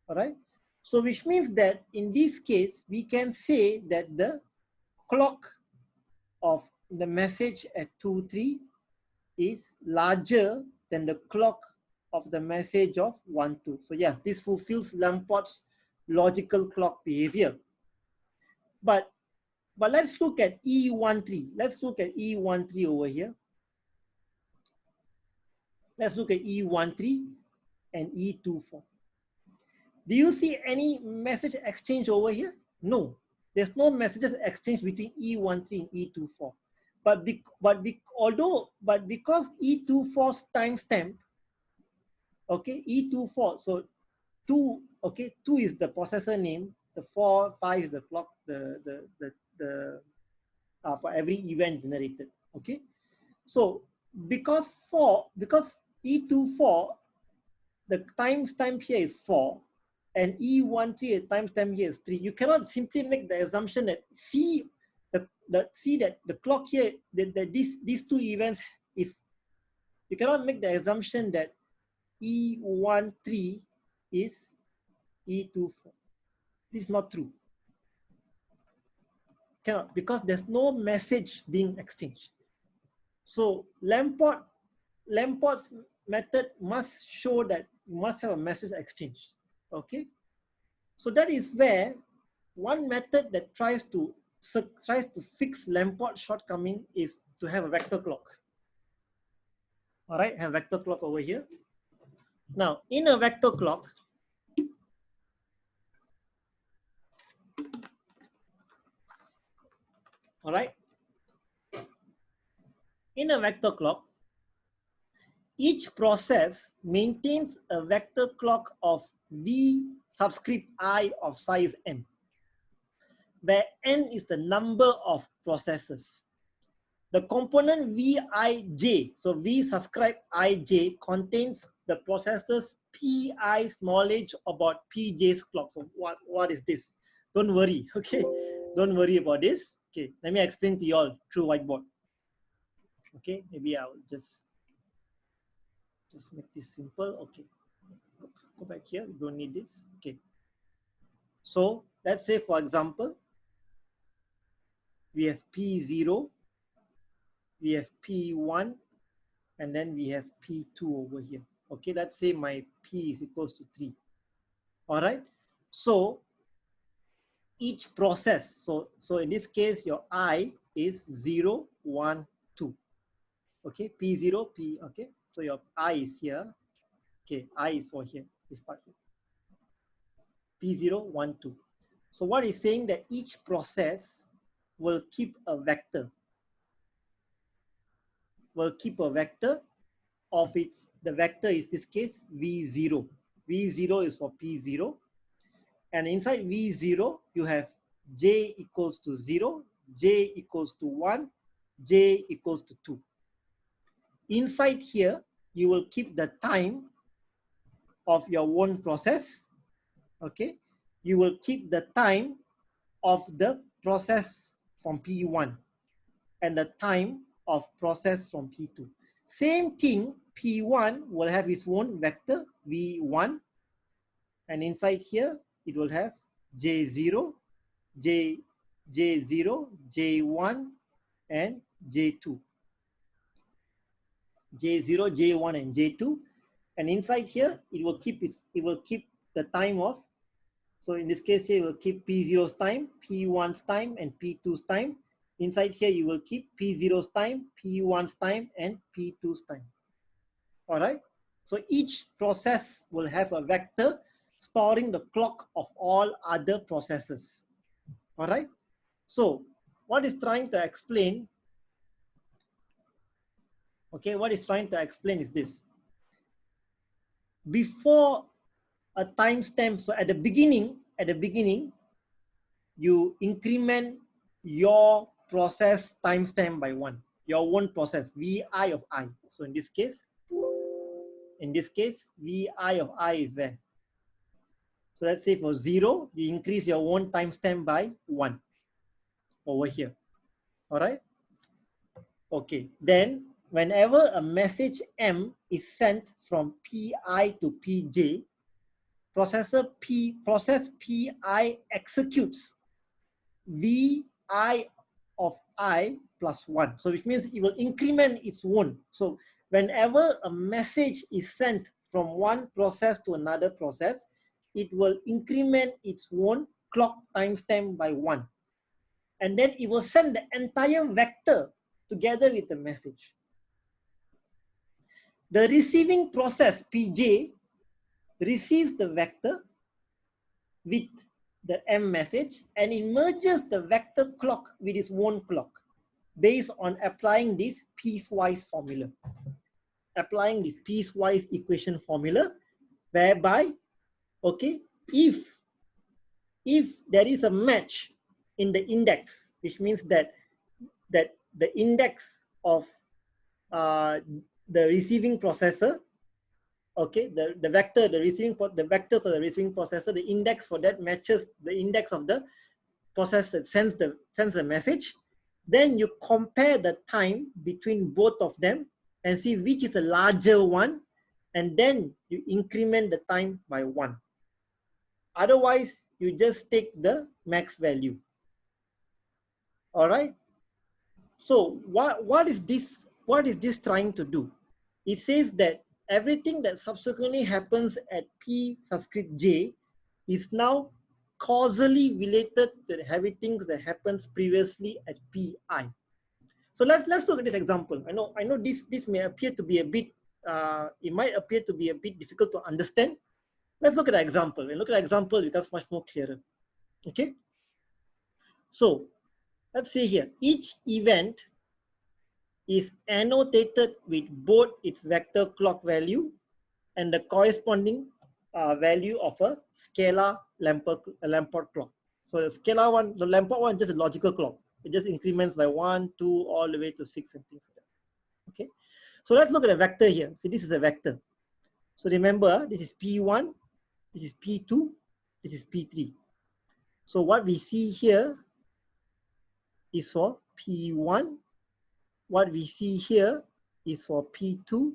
All right. So which means that in this case, we can say that the clock of the message at 2, 3 is larger than the clock of the message of 1, 2. So yes, this fulfills Lamport's logical clock behavior. But let's look at E13. Let's look at E13 over here. Let's look at E13 and E24. Do you see any message exchange over here? No, there's no messages exchange between E13 and E24. But because E24's timestamp, okay, E24, so 2, okay, 2 is the processor name, the 4, 5 is the clock, for every event generated, okay. So because E24, the timestamp here is 4, and E13, the timestamp here is 3. You cannot simply make the assumption that that the clock here, that these two events is, you cannot make the assumption that E13 is E24. This is not true. Cannot, because there's no message being exchanged. So Lamport's method must show that you must have a message exchange. Okay, so that is where one method that tries to fix Lamport shortcoming is to have a vector clock. All right, have vector clock over here. Now, in a vector clock, all right, in a vector clock, each process maintains a vector clock of V subscript I of size n, where n is the number of processes. The component Vij, so V subscribe Ij, contains the processor's Pi's knowledge about Pj's clock. So what is this? Don't worry, okay? Don't worry about this. Okay, let me explain to you all through whiteboard. Okay, maybe I'll just make this simple. Okay, go back here. We don't need this. Okay. So let's say, for example, we have P0, we have P1, and then we have P2 over here. Okay, let's say my P is equals to 3. All right. So each process, so in this case, your I is 0, 1, 2. Okay, P0, P, okay. So your I is here. Okay, I is for here, this part here. P0, 1, 2. So what is saying that each process will keep a vector. Will keep a vector of its, the vector is this case V0. V0 is for P0. And inside V0, you have J equals to 0, J equals to 1, J equals to 2. Inside here, you will keep the time of your own process. Okay, you will keep the time of the process from P1. and the time of process from P2. Same thing, P1 will have its own vector V1, and inside here it will have J0, J0, J1, and J2. J0, J1, and J2, and inside here it will keep the time of, so in this case here it will keep P0's time, P1's time, and P2's time. Inside here you will keep P0's time, P1's time, and P2's time. All right, so each process will have a vector storing the clock of all other processes. All right, so what is trying to explain, okay, what is trying to explain is this. Before a timestamp, so at the beginning, you increment your process timestamp by 1, your own process, Vi of I. So in this case, Vi of I is there. So let's say for 0, you increase your own timestamp by 1 over here. All right. Okay. Then whenever a message M is sent from Pi to Pj, process Pi executes Vi of I plus 1. So which means it will increment its own. So whenever a message is sent from one process to another process, it will increment its own clock timestamp by 1. And then it will send the entire vector together with the message. The receiving process, Pj, receives the vector with the M message, and it merges the vector clock with its own clock based on applying this piecewise formula. Applying this piecewise equation formula, whereby, okay, if there is a match in the index, which means that the index of the receiving processor, okay, the vectors of the receiving processor, the index for that matches the index of the process that sends the message, then you compare the time between both of them and see which is a larger one, and then you increment the time by 1. Otherwise, you just take the max value. All right. So what is this trying to do? It says that everything that subsequently happens at P subscript J is now causally related to everything that happens previously at Pi. So let's look at this example. I know this may appear to be a bit it might appear to be a bit difficult to understand. Let's look at an example. And look at an example, it becomes much more clearer. Okay. So let's see here. Each event is annotated with both its vector clock value and the corresponding value of a scalar Lamport clock. So the scalar one, the Lamport one, is just a logical clock. It just increments by 1, 2, all the way to 6 and things like that. Okay. So let's look at a vector here. See, this is a vector. So remember, this is P1, this is P2, this is P3. So what we see here is for P1. What we see here is for P2.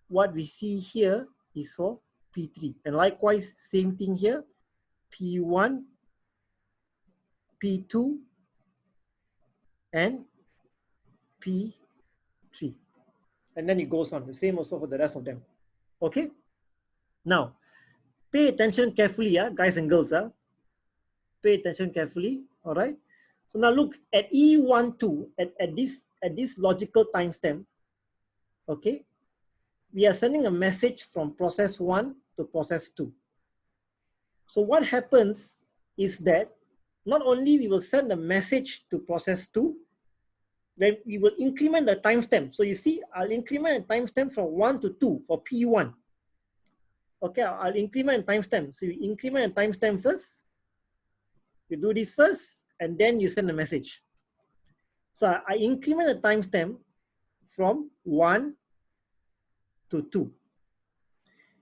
What we see here is for P3. And likewise, same thing here, P1, P2, and P3. And then it goes on, the same also for the rest of them. Okay? Now, pay attention carefully, guys and girls. Pay attention carefully, all right? So now look at E12, at this logical timestamp, okay? We are sending a message from process 1 to process 2. So what happens is that not only we will send a message to process 2, then we will increment the timestamp. So you see, I'll increment the timestamp from 1 to 2 for P1. Okay, I'll increment timestamp. So you increment the timestamp first. You do this first, and then you send a message. So I increment the timestamp from 1 to 2.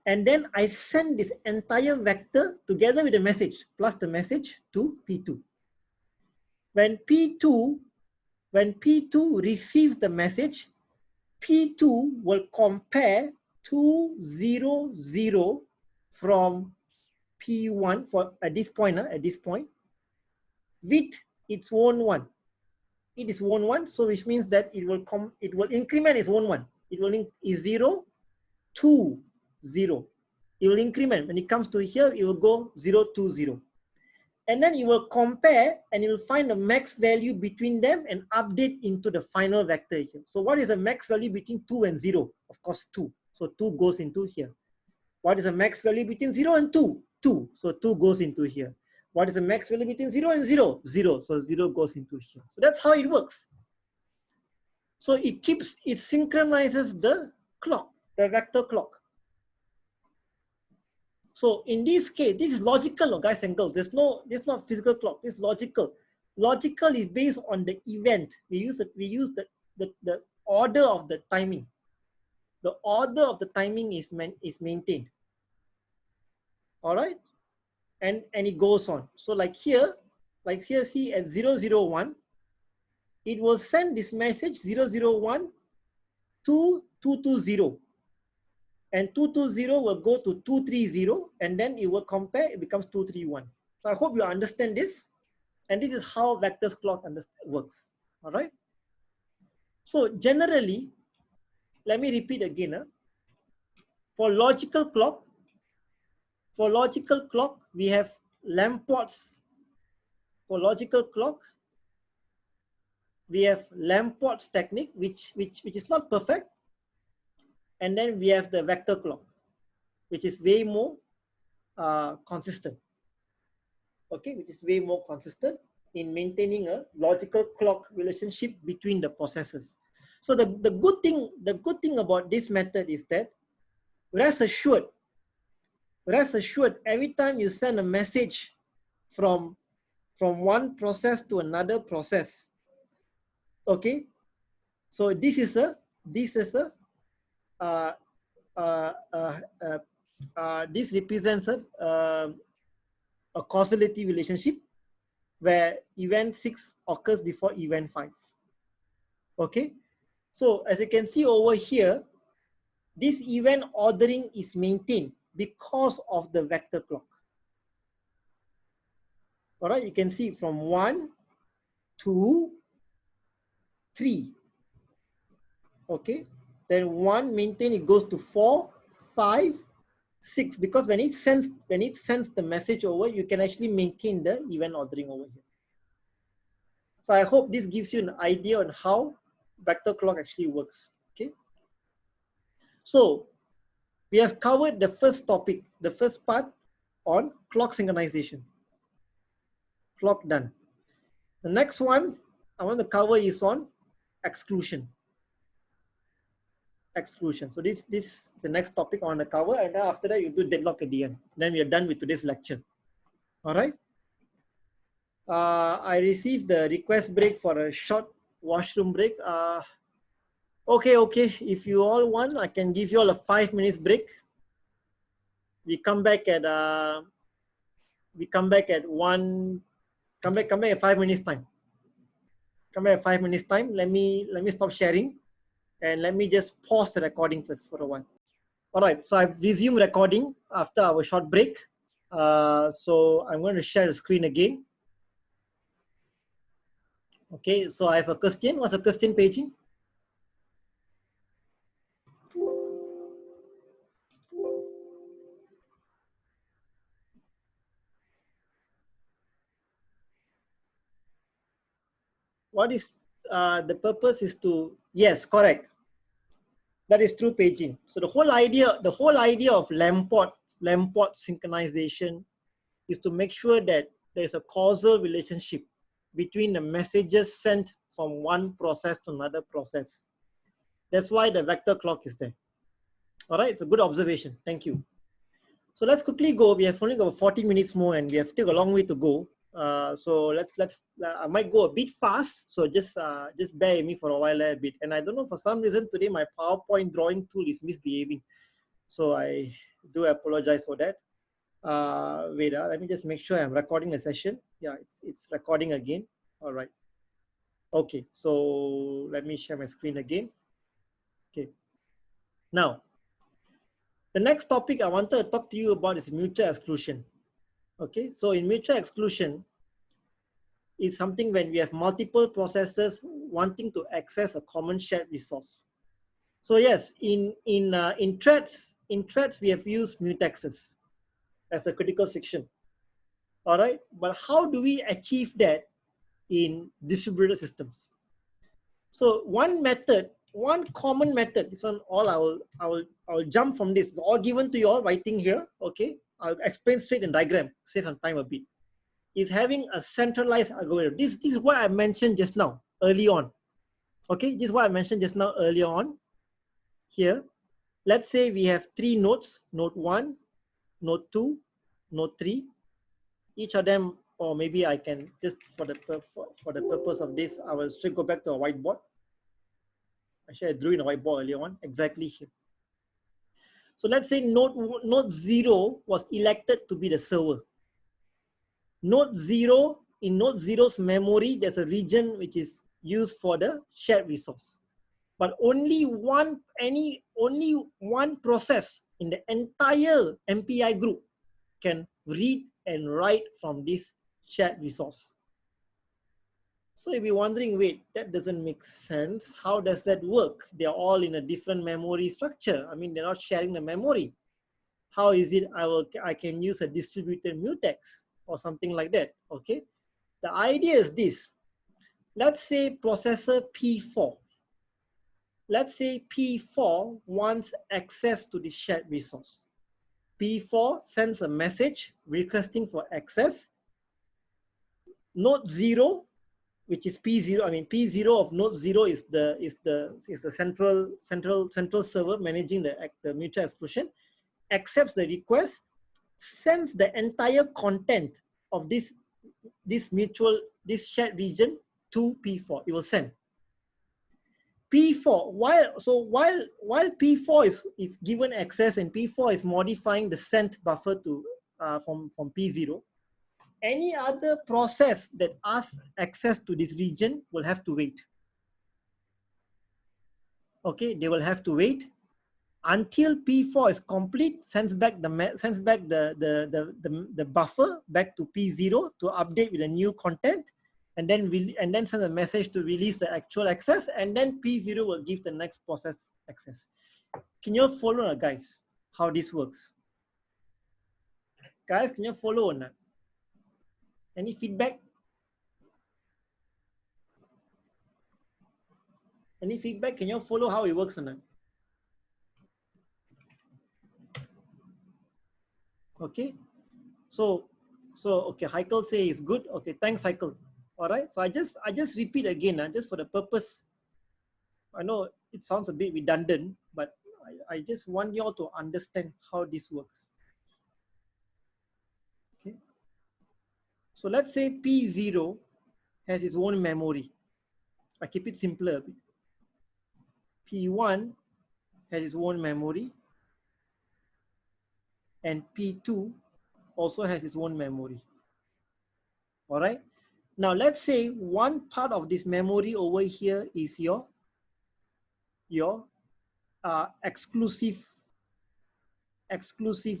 And then I send this entire vector together with the message, plus the message to P2. When P2 When P2 receives the message, P2 will compare 200 from P1 for at this point with its own one. It is own one, so which means that it will increment its own one. It will is 0, 2, 0. It will increment. When it comes to here, it will go 0, 2, 0. And then it will compare and it will find the max value between them and update into the final vector here. So what is the max value between 2 and 0? Of course, 2. So 2 goes into here. What is the max value between 0 and 2? 2. So 2 goes into here. What is the max value between 0 and 0? 0. So 0 goes into here. So that's how it works. So it synchronizes the clock, the vector clock. So in this case, this is logical, guys and girls. This is not physical clock. This is logical. Logical is based on the event. We use the order of the timing. The order of the timing is maintained. All right, and it goes on. So like here, see at 001, it will send this message 001 to 220. And 220 will go to 230, and then it will compare, it becomes 231. So I hope you understand this. And this is how vectors clock works. All right. So generally, let me repeat again. For logical clock, we have Lampport's. For logical clock, we have Lampport's technique, which is not perfect. And then we have the vector clock, which is way more consistent. Okay, which is way more consistent in maintaining a logical clock relationship between the processes. So the good thing about this method is that rest assured, every time you send a message from one process to another process, okay, so this represents a causality relationship where event 6 occurs before event 5. Okay, so as you can see over here, this event ordering is maintained because of the vector clock. All right, you can see from 1, 2, 3. Okay, then 1 maintained, it goes to 4, 5, 6, because when it sends the message over, you can actually maintain the event ordering over here. So I hope this gives you an idea on how vector clock actually works. Okay, so we have covered the first topic, the first part on clock synchronization. Clock done. The next one I want to cover is on exclusion. So this is the next topic I want to cover, and then after that you do deadlock at the end. Then we are done with today's lecture. All right. I received the request break for a short washroom break. Okay. If you all want, I can give you all a 5 minutes break. We come back at 5 minutes time. Come back at 5 minutes time. Let me stop sharing, and let me just pause the recording first for a while. All right. So I've resumed recording after our short break. So I'm going to share the screen again. Okay, so I have a question. What's the question, Paige? What is the purpose is to, yes, correct. That is true, Paige. So the whole idea of Lamport synchronization is to make sure that there's a causal relationship between the messages sent from one process to another process. That's why the vector clock is there. All right, it's a good observation. Thank you. So let's quickly go. We have only got 40 minutes more, and we have still a long way to go. So I might go a bit fast. So just bear with me for a while a bit. And I don't know, for some reason today my PowerPoint drawing tool is misbehaving. So I do apologize for that. Wait, let me just make sure I'm recording the session. Yeah, it's recording again. All right. Okay, so let me share my screen again. Okay, now the next topic I wanted to talk to you about is mutual exclusion. Okay, so in mutual exclusion is something when we have multiple processes wanting to access a common shared resource. So yes, in threads we have used mutexes as a critical section. All right, but how do we achieve that in distributed systems? So one method, one common method, this one all I will jump from this. It's all given to you all writing here. Okay, I'll explain straight in diagram, save some time a bit. Is having a centralized algorithm. This is what I mentioned just now, early on. Okay, this is what I mentioned just now earlier on. Here, let's say we have 3 nodes, node 1, node 2, node 3. Each of them, or maybe I can just for the purpose of this, I will straight go back to a whiteboard. Actually, I drew in a whiteboard earlier on, exactly here. So let's say node 0 was elected to be the server. Node 0, in node 0's memory, there's a region which is used for the shared resource. But only one process in the entire MPI group can read and write from this shared resource. So you'll be wondering, wait, that doesn't make sense. How does that work? They're all in a different memory structure. I mean, they're not sharing the memory. How is it I can use a distributed mutex or something like that? Okay. The idea is this. Let's say processor P4. Let's say P4 wants access to the shared resource. P4 sends a message requesting for access. Node 0, which is P0. I mean, P0 of node 0 is the central server managing the mutual exclusion. Accepts the request, sends the entire content of this shared region to P4. It will send. P4, while P4 is given access and P4 is modifying the sent buffer to from P0, any other process that asks access to this region will have to wait. Okay, they will have to wait until P4 is complete, sends back the buffer back to P0 to update with the new content, and then send a message to release the actual access, and then P0 will give the next process access. Can you follow, guys, how this works? Guys, can you follow or not? Any feedback? Any feedback? Can you follow how it works or not? Okay. So okay, Heikel say it's good. Okay, thanks, Heikel. All right. So I just repeat again, just for the purpose. I know it sounds a bit redundant, but I just want you all to understand how this works. Okay. So let's say P0 has its own memory. I keep it simpler. P1 has its own memory, and P2 also has its own memory. All right. Now let's say one part of this memory over here is your exclusive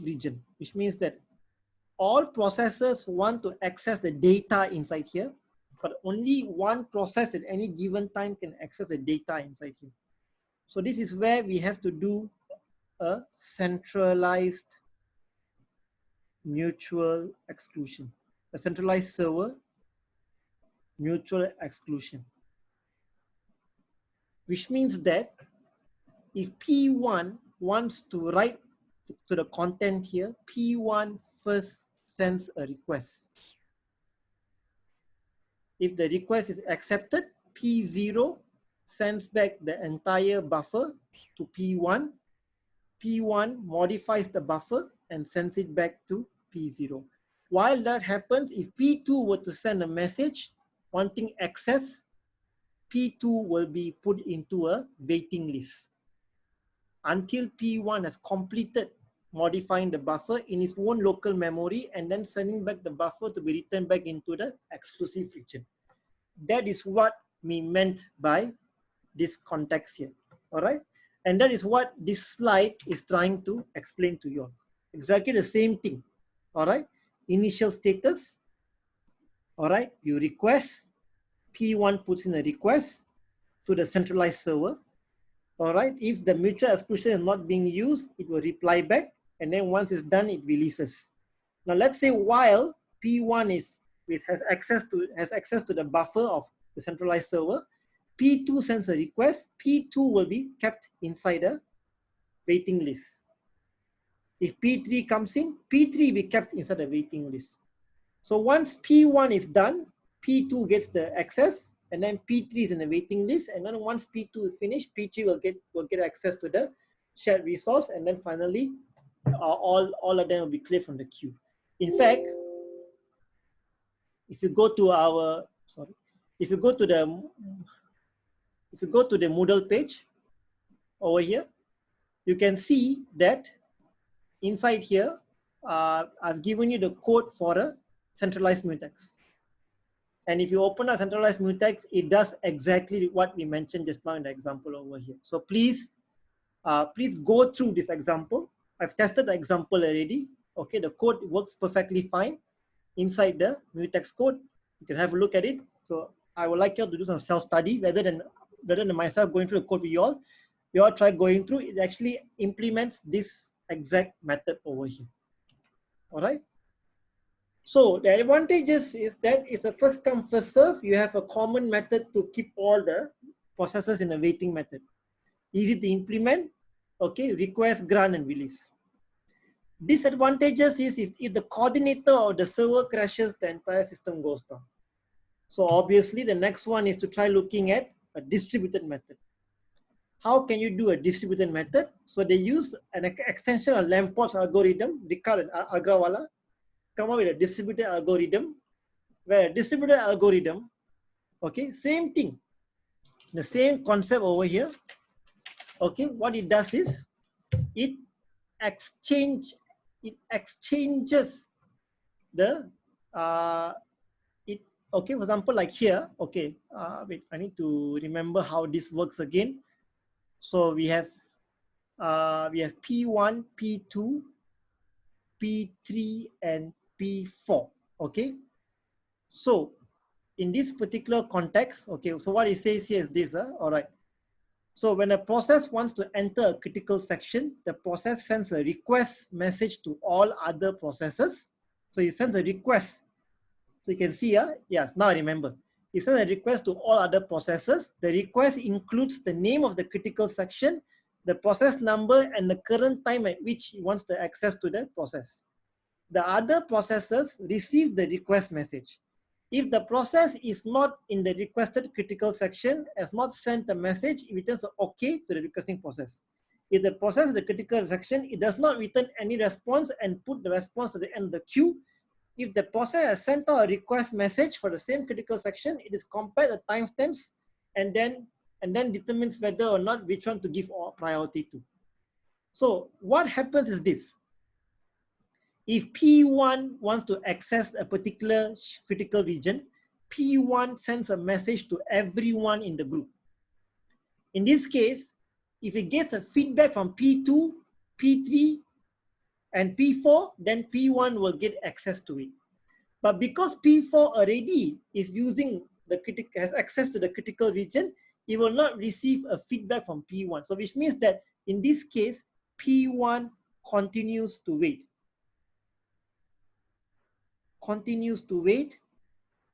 region, which means that all processors want to access the data inside here, but only one process at any given time can access the data inside here. So this is where we have to do a centralized mutual exclusion, a centralized server mutual exclusion, which means that if P1 wants to write to the content here, P1 first sends a request. If the request is accepted, P0 sends back the entire buffer to P1. P1 modifies the buffer and sends it back to P0. While that happens, if P2 were to send a message wanting access, P2 will be put into a waiting list until P1 has completed modifying the buffer in its own local memory and then sending back the buffer to be returned back into the exclusive region. That is what meant by this context here. All right. And that is what this slide is trying to explain to you all. Exactly the same thing. All right. Initial status. All right. You request. P1 puts in a request to the centralized server. All right. If the mutual exclusion is not being used, it will reply back. And then once it's done, it releases. Now let's say while P1 has access to the buffer of the centralized server, P2 sends a request. P2 will be kept inside a waiting list. If P3 comes in, P3 will be kept inside the waiting list. So once P1 is done, P2 gets the access, and then P3 is in the waiting list. And then once P2 is finished, P3 will get access to the shared resource, and then finally, all of them will be cleared from the queue. In fact, if you go to the Moodle page over here, you can see that inside here, I've given you the code for a centralized mutex. And if you open a centralized mutex, it does exactly what we mentioned just now in the example over here. So please go through this example. I've tested the example already. Okay, the code works perfectly fine inside the mutex code. You can have a look at it. So I would like you all to do some self-study rather than myself going through the code for you all. You all try going through. It actually implements this exact method over here. All right. So the advantages is that it's a first come first serve. You have a common method to keep all the processes in a waiting method. Easy to implement. Okay, request, grant, and release. Disadvantages is if the coordinator or the server crashes, the entire system goes down. So obviously the next one is to try looking at a distributed method. How can you do a distributed method? So they use an extension of Lampport's algorithm, Ricard and Agrawala, come up with a distributed algorithm, where a distributed algorithm, okay, same thing, the same concept over here. Okay, what it does is it exchanges the okay, for example, like here, okay, wait, I need to remember how this works again. So we have P1, P2, P3, and P4. Okay, so in this particular context, okay, so what it says here is this. All right. So when a process wants to enter a critical section, the process sends a request message to all other processes. So it sends a request. So you can see, yes, now I remember. It sends a request to all other processes. The request includes the name of the critical section, the process number, and the current time at which it wants the access to the process. The other processes receive the request message. If the process is not in the requested critical section, has not sent a message, it returns an OK to the requesting process. If the process is the critical section, it does not return any response and put the response to the end of the queue. If the process has sent out a request message for the same critical section, it is compared the timestamps and then determines whether or not which one to give priority to. So what happens is this. If P1 wants to access a particular critical region, P1 sends a message to everyone in the group. In this case, if it gets a feedback from P2, P3, and P4, then P1 will get access to it. But because P4 already is has access to the critical region, it will not receive a feedback from P1. So which means that in this case, P1 continues to wait. Continues to wait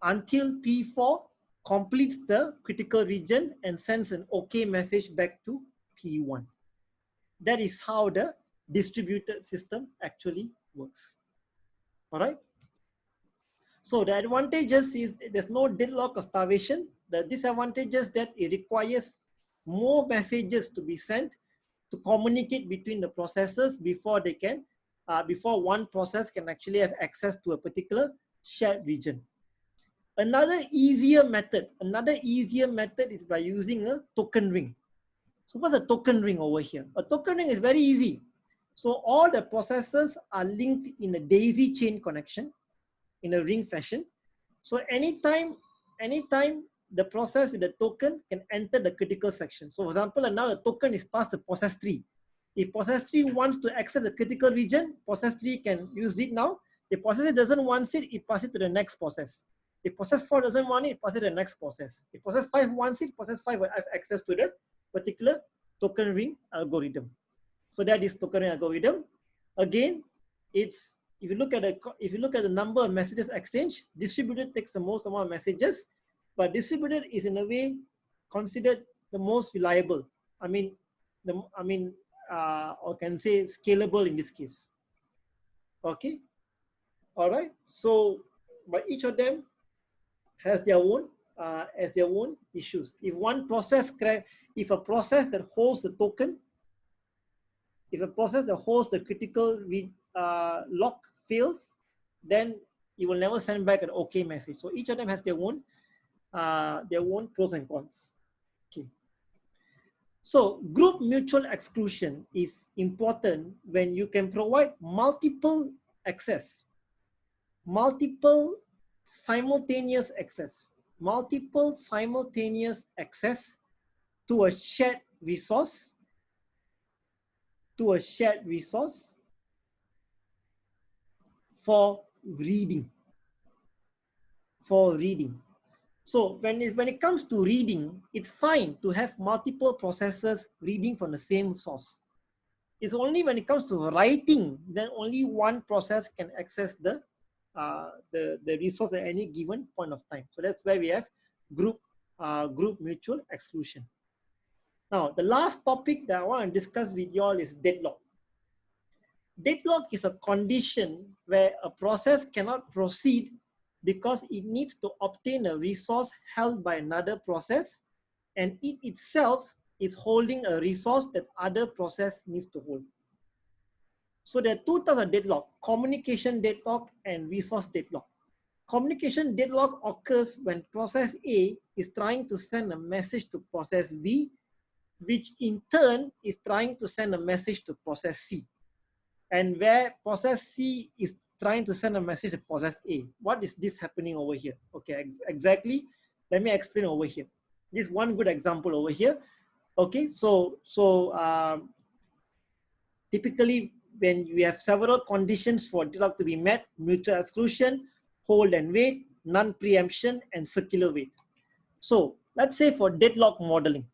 until P4 completes the critical region and sends an OK message back to P1. That is how the distributed system actually works. All right. So the advantages is there's no deadlock or starvation. The disadvantages that it requires more messages to be sent to communicate between the processes before they can, before one process can actually have access to a particular shared region. Another easier method is by using a token ring. So what's a token ring over here? A token ring is very easy. So all the processes are linked in a daisy chain connection in a ring fashion. So anytime the process with the token can enter the critical section. So for example, now the token is passed to process 3. If process 3 wants to access the critical region, process 3 can use it now. If process 3 doesn't want it, it passes it to the next process. If process 4 doesn't want it, it passes it to the next process. If process 5 wants it, process 5 will have access to the particular token ring algorithm. So that is token ring algorithm. Again, it's if you look at the number of messages exchanged, distributed takes the most amount of messages, but distributed is in a way considered the most reliable. Or can say scalable in this case. Okay, all right. So, but each of them has their own issues. If one process if a process that holds the token, if a process that holds the critical lock fails, then it will never send back an OK message. So each of them has their own pros and cons. Okay. So group mutual exclusion is important when you can provide multiple access, multiple simultaneous access to a shared resource, for reading. So when it comes to reading, it's fine to have multiple processes reading from the same source. It's only when it comes to writing, then only one process can access the resource at any given point of time. So that's where we have group mutual exclusion. Now, the last topic that I want to discuss with you all is deadlock. Deadlock is a condition where a process cannot proceed because it needs to obtain a resource held by another process, and it itself is holding a resource that other process needs to hold. So there are two types of deadlock: communication deadlock and resource deadlock. Communication deadlock occurs when process A is trying to send a message to process B, which in turn is trying to send a message to process C. And where process C is trying to send a message to process A. What is this happening over here? Okay, exactly. Let me explain over here. This is one good example over here. Okay, so typically when we have several conditions for deadlock to be met: mutual exclusion, hold and wait, non-preemption, and circular wait. So let's say for deadlock modeling.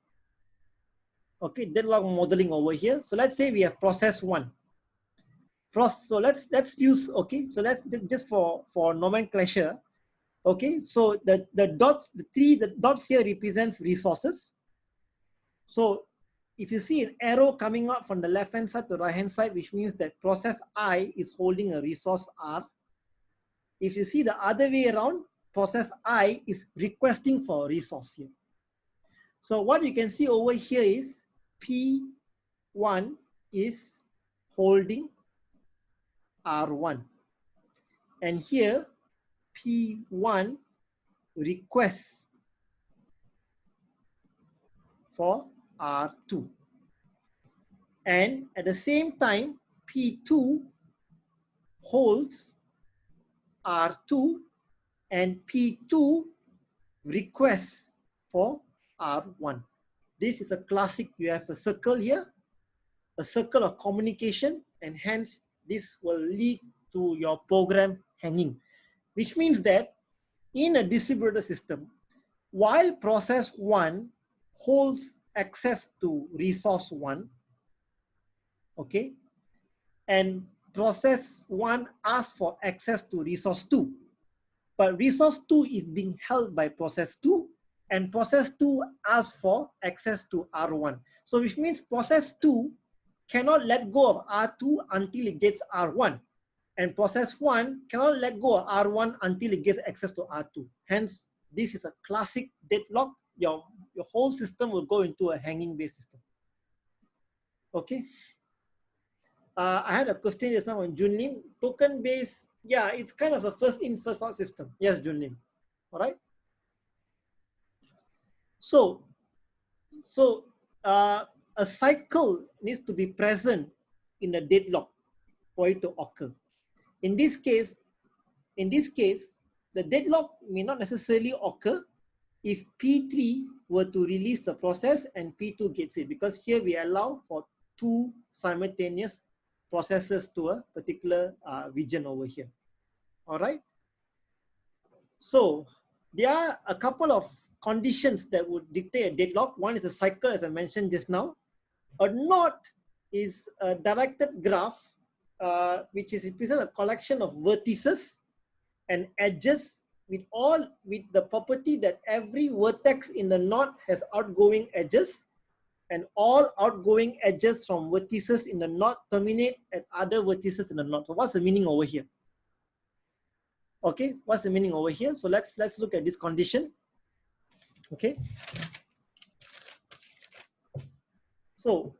Okay, deadlock modeling over here. So let's say we have process 1. So let's use, okay, so let's just for nomenclature. Okay, so the dots here represents resources. So if you see an arrow coming up from the left hand side to the right hand side, which means that process I is holding a resource R. If you see the other way around, process I is requesting for a resource here. So what you can see over here is P1 is holding R1, and here P1 requests for R2, and at the same time P2 holds R2 and P2 requests for R1. This is a classic. You have a circle here, a circle of communication, and hence this will lead to your program hanging, which means that in a distributed system, while process 1 holds access to resource 1, okay, and process 1 asks for access to resource 2, but resource 2 is being held by process 2, and process 2 asks for access to R1. So which means process 2 cannot let go of R2 until it gets R1, and process 1 cannot let go of R1 until it gets access to R2. Hence, this is a classic deadlock. Your whole system will go into a hanging based system. Okay. I had a question just now on Junlim. Token based, yeah, it's kind of a first in, first out system. Yes, Junlim. All right. So a cycle needs to be present in a deadlock for it to occur. In this case, the deadlock may not necessarily occur if P3 were to release the process and P2 gets it, because here we allow for 2 simultaneous processes to a particular region over here. All right. So there are a couple of conditions that would dictate a deadlock. One is a cycle, as I mentioned just now. A knot is a directed graph, which is represent a collection of vertices and edges with the property that every vertex in the knot has outgoing edges, and all outgoing edges from vertices in the knot terminate at other vertices in the knot. So what's the meaning over here? Okay, what's the meaning over here? So let's look at this condition. Okay. So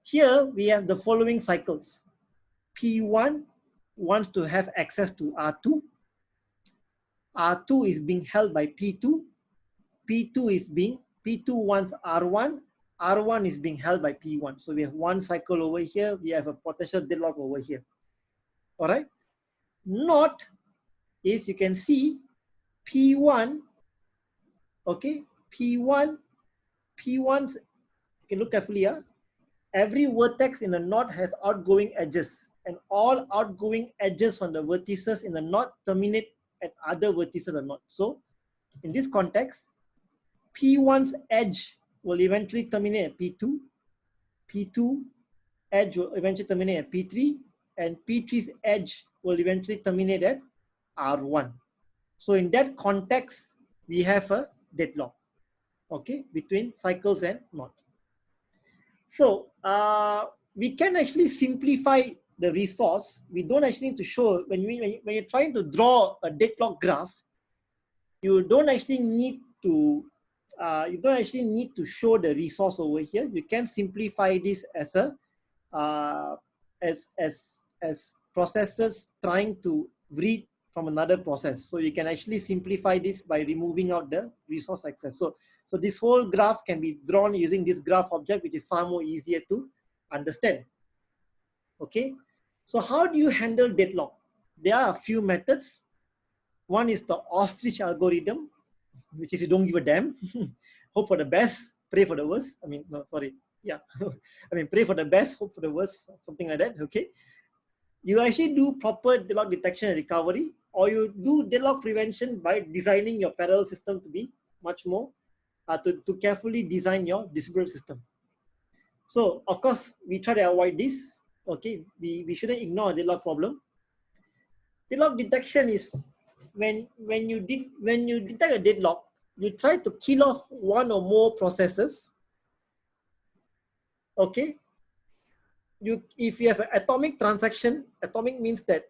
here we have the following cycles. P1 wants to have access to R2. R2 is being held by P2. P2 wants R1. R1 is being held by P1. So we have one cycle over here. We have a potential deadlock over here. All right. Knot is, you can see P1. Okay. P1's, you can look carefully here. Every vertex in the knot has outgoing edges, and all outgoing edges from the vertices in the knot terminate at other vertices of the knot. So in this context, P1's edge will eventually terminate at P2. P2 edge will eventually terminate at P3, and P3's edge will eventually terminate at R1. So in that context, we have a deadlock, okay, between cycles and knot. So we can actually simplify the resource. We don't actually need to show, when you're trying to draw a deadlock graph, you don't actually need to show the resource over here. You can simplify this as a as processes trying to read from another process. So you can actually simplify this by removing out the resource access. So this whole graph can be drawn using this graph object, which is far more easier to understand. Okay, so how do you handle deadlock? There are a few methods. One is the ostrich algorithm, which is you don't give a damn. Hope for the best, pray for the worst. I mean, no, sorry. Yeah, I mean, pray for the best, hope for the worst, something like that. Okay, you actually do proper deadlock detection and recovery, or you do deadlock prevention by designing your parallel system to be much more to carefully design your distributed system. So of course we try to avoid this. Okay, we shouldn't ignore a deadlock problem. Deadlock detection is when you detect a deadlock, you try to kill off one or more processes. Okay, if you have an atomic transaction, atomic means that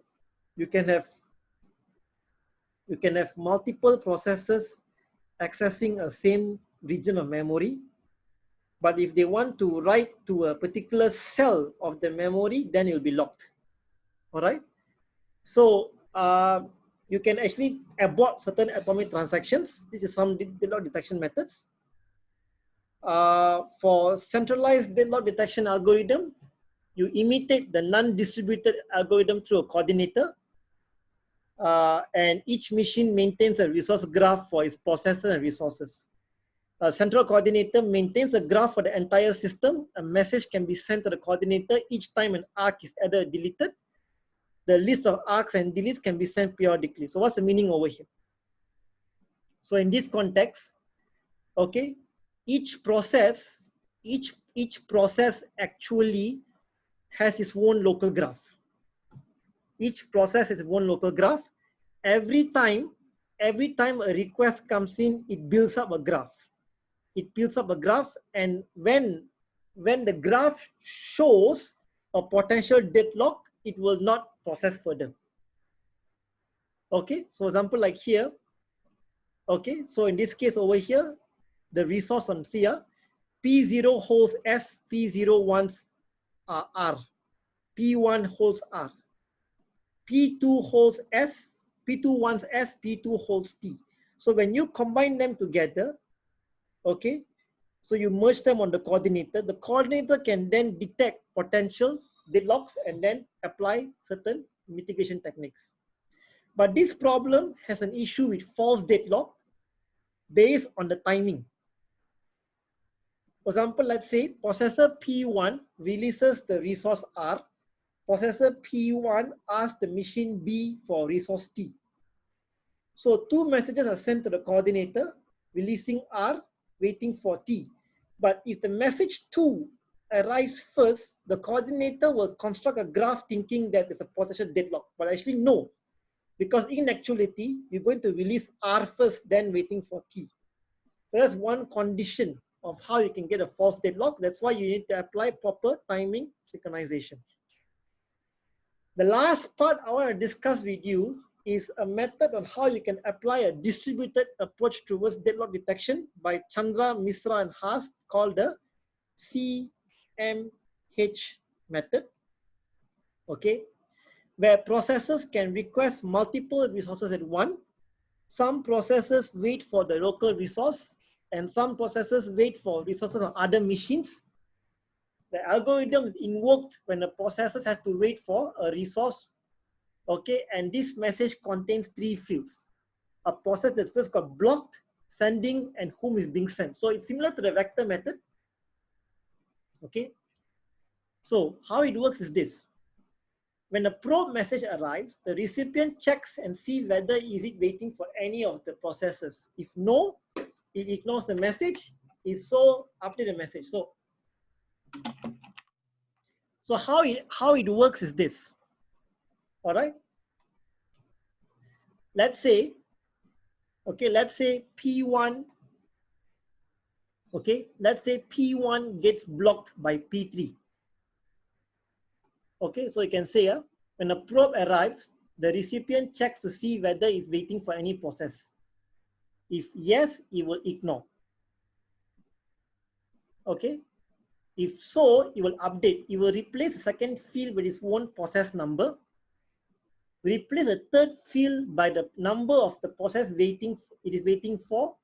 you can have multiple processes accessing a same region of memory. But if they want to write to a particular cell of the memory, then it will be locked. All right. So you can actually abort certain atomic transactions. This is some deadlock detection methods. For centralized deadlock detection algorithm, you imitate the non-distributed algorithm through a coordinator. And each machine maintains a resource graph for its processor and resources. A central coordinator maintains a graph for the entire system. A message can be sent to the coordinator each time an arc is added or deleted. The list of arcs and deletes can be sent periodically. So what's the meaning over here? So in this context, okay, each process actually has its own local graph. Each process has its own local graph. Every time a request comes in, it builds up a graph. It builds up a graph, and when the graph shows a potential deadlock, it will not process further. Okay, so example like here. Okay, so in this case over here, the resource on here, P0 holds S, P0 wants R, P1 holds R, P2 holds S, P2 wants S, P2 holds T. So when you combine them together, okay, so you merge them on the coordinator can then detect potential deadlocks and then apply certain mitigation techniques. But this problem has an issue with false deadlock. based on the timing. For example, let's say processor P1 releases the resource R. Processor P1 asks the machine B for resource T. So two messages are sent to the coordinator, releasing R, waiting for T. But if the message 2 arrives first, the coordinator will construct a graph thinking that there's a potential deadlock. But actually no, because in actuality, you're going to release R first, then waiting for T. So that's one condition of how you can get a false deadlock. That's why you need to apply proper timing synchronization. The last part I want to discuss with you is a method on how you can apply a distributed approach towards deadlock detection by Chandra, Misra, and Haas, called the CMH method, okay, where processors can request multiple resources at once. Some processors wait for the local resource, and some processors wait for resources on other machines. The algorithm is invoked when the processor has to wait for a resource, okay, and this message contains 3 fields. A process that's just got blocked, sending, and whom is being sent. So it's similar to the vector method, okay. So how it works is this. When a probe message arrives, the recipient checks and see whether is it waiting for any of the processes. If no, it ignores the message. If so, update the message. So how it works is this. All right. Let's say, okay, let's say P1. Okay, let's say P1 gets blocked by P3. Okay, so you can say when a probe arrives, the recipient checks to see whether it's waiting for any process. If yes, it will ignore. Okay, if so, it will update. It will replace the second field with its own process number, replace the third field by the number of the process it is waiting for.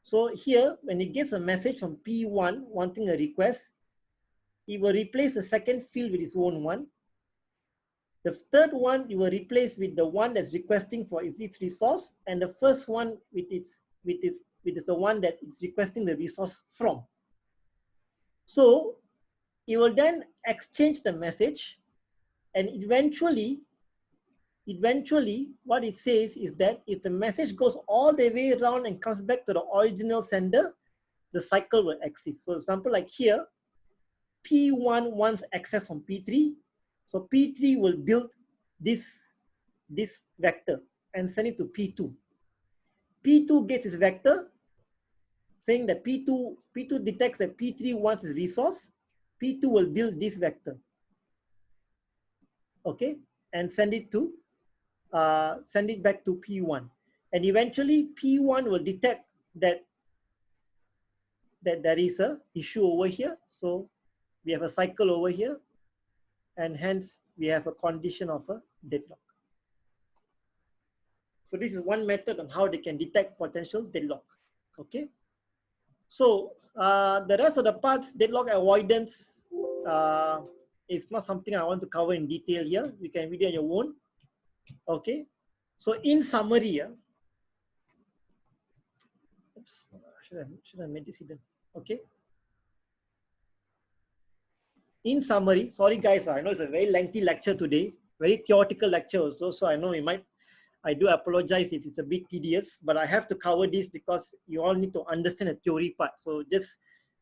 So here, when it gets a message from P1 wanting a request, it will replace the second field with its own one. The third one, you will replace with the one that's requesting for its resource, and the first one with the one that it's requesting the resource from. So it will then exchange the message, and eventually what it says is that if the message goes all the way around and comes back to the original sender, the cycle will exist. So for example, like here, P1 wants access from P3. So P3 will build this vector and send it to P2. P2 gets its vector saying that P2 detects that P3 wants its resource. P2 will build this vector, okay, and send it back to P1. And eventually P1 will detect that there is a issue over here. So we have a cycle over here, and hence we have a condition of a deadlock. So this is one method on how they can detect potential deadlock. Okay. So the rest of the parts, deadlock avoidance, is not something I want to cover in detail here. You can read it on your own. Okay. So in summary, oops, should I make this hidden? Okay. In summary, sorry guys, I know it's a very lengthy lecture today, very theoretical lecture also. So I know I do apologize if it's a bit tedious, but I have to cover this because you all need to understand the theory part. So just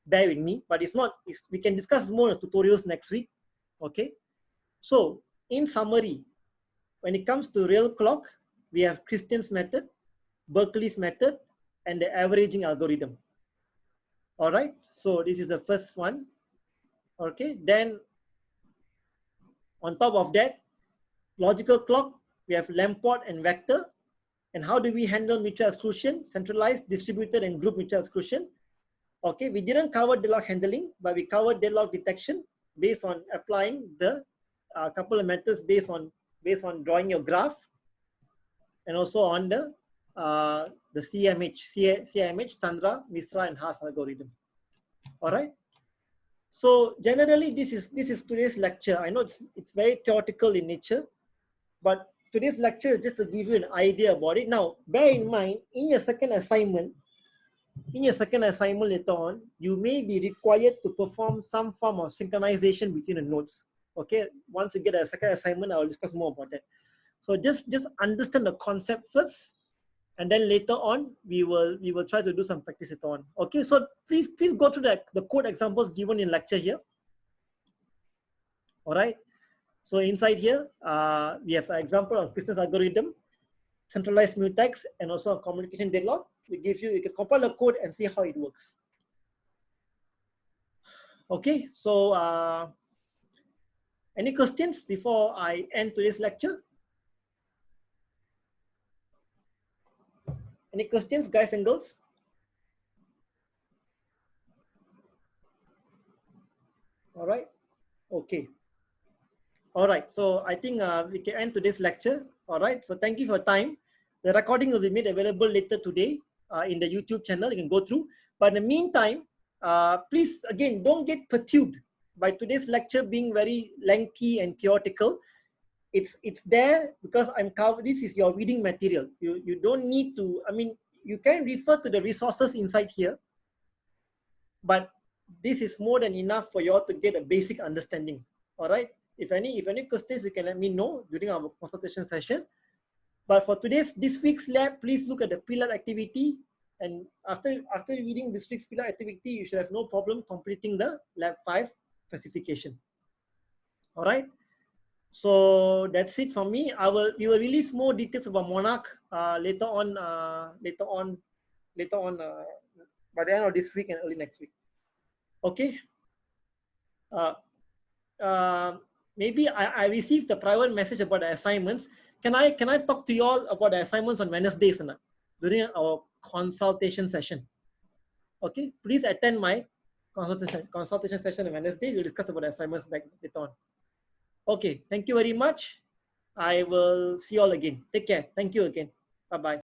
bear with me, but we can discuss more in tutorials next week. Okay. So in summary, when it comes to real clock, we have Christian's method, Berkeley's method, and the averaging algorithm. All right. So this is the first one. Okay. Then on top of that, logical clock, we have Lamport and vector. And how do we handle mutual exclusion? Centralized, distributed, and group mutual exclusion. Okay, we didn't cover deadlock handling, but we covered deadlock detection based on applying the couple of methods based on drawing your graph, and also on the CMH, Chandra, Misra, and Haas algorithm. All right. So generally, this is today's lecture. I know it's very theoretical in nature, but today's lecture is just to give you an idea about it. Now, bear in mind, in your second assignment later on, you may be required to perform some form of synchronization between the nodes. Okay, once you get a second assignment, I will discuss more about that. So just understand the concept first, and then later on we will try to do some practice later on. Okay, so please go through the code examples given in lecture here. All right. So inside here, we have an example of business algorithm, centralized mutex, and also a communication deadlock. We give you can compile the code and see how it works. Okay, so any questions before I end today's lecture? Any questions, guys and girls? All right. Okay. All right. So I think we can end today's lecture. All right. So thank you for your time. The recording will be made available later today in the YouTube channel. You can go through. But in the meantime, please, again, don't get perturbed by today's lecture being very lengthy and theoretical. It's there because I'm covered. This is your reading material. You don't need to, I mean, you can refer to the resources inside here, but this is more than enough for you all to get a basic understanding. All right. If any questions, you can let me know during our consultation session. But for this week's lab, please look at the pre-lab activity. And after reading this week's pre-lab activity, you should have no problem completing the lab 5 classification. All right. So that's it from me. We will release more details about Monash later on by the end of this week and early next week. Okay. Maybe I received a private message about the assignments. Can I talk to you all about the assignments on Wednesdays during our consultation session? Okay, please attend my consultation session on Wednesday. We'll discuss about the assignments back later on. Okay, thank you very much. I will see you all again. Take care. Thank you again. Bye-bye.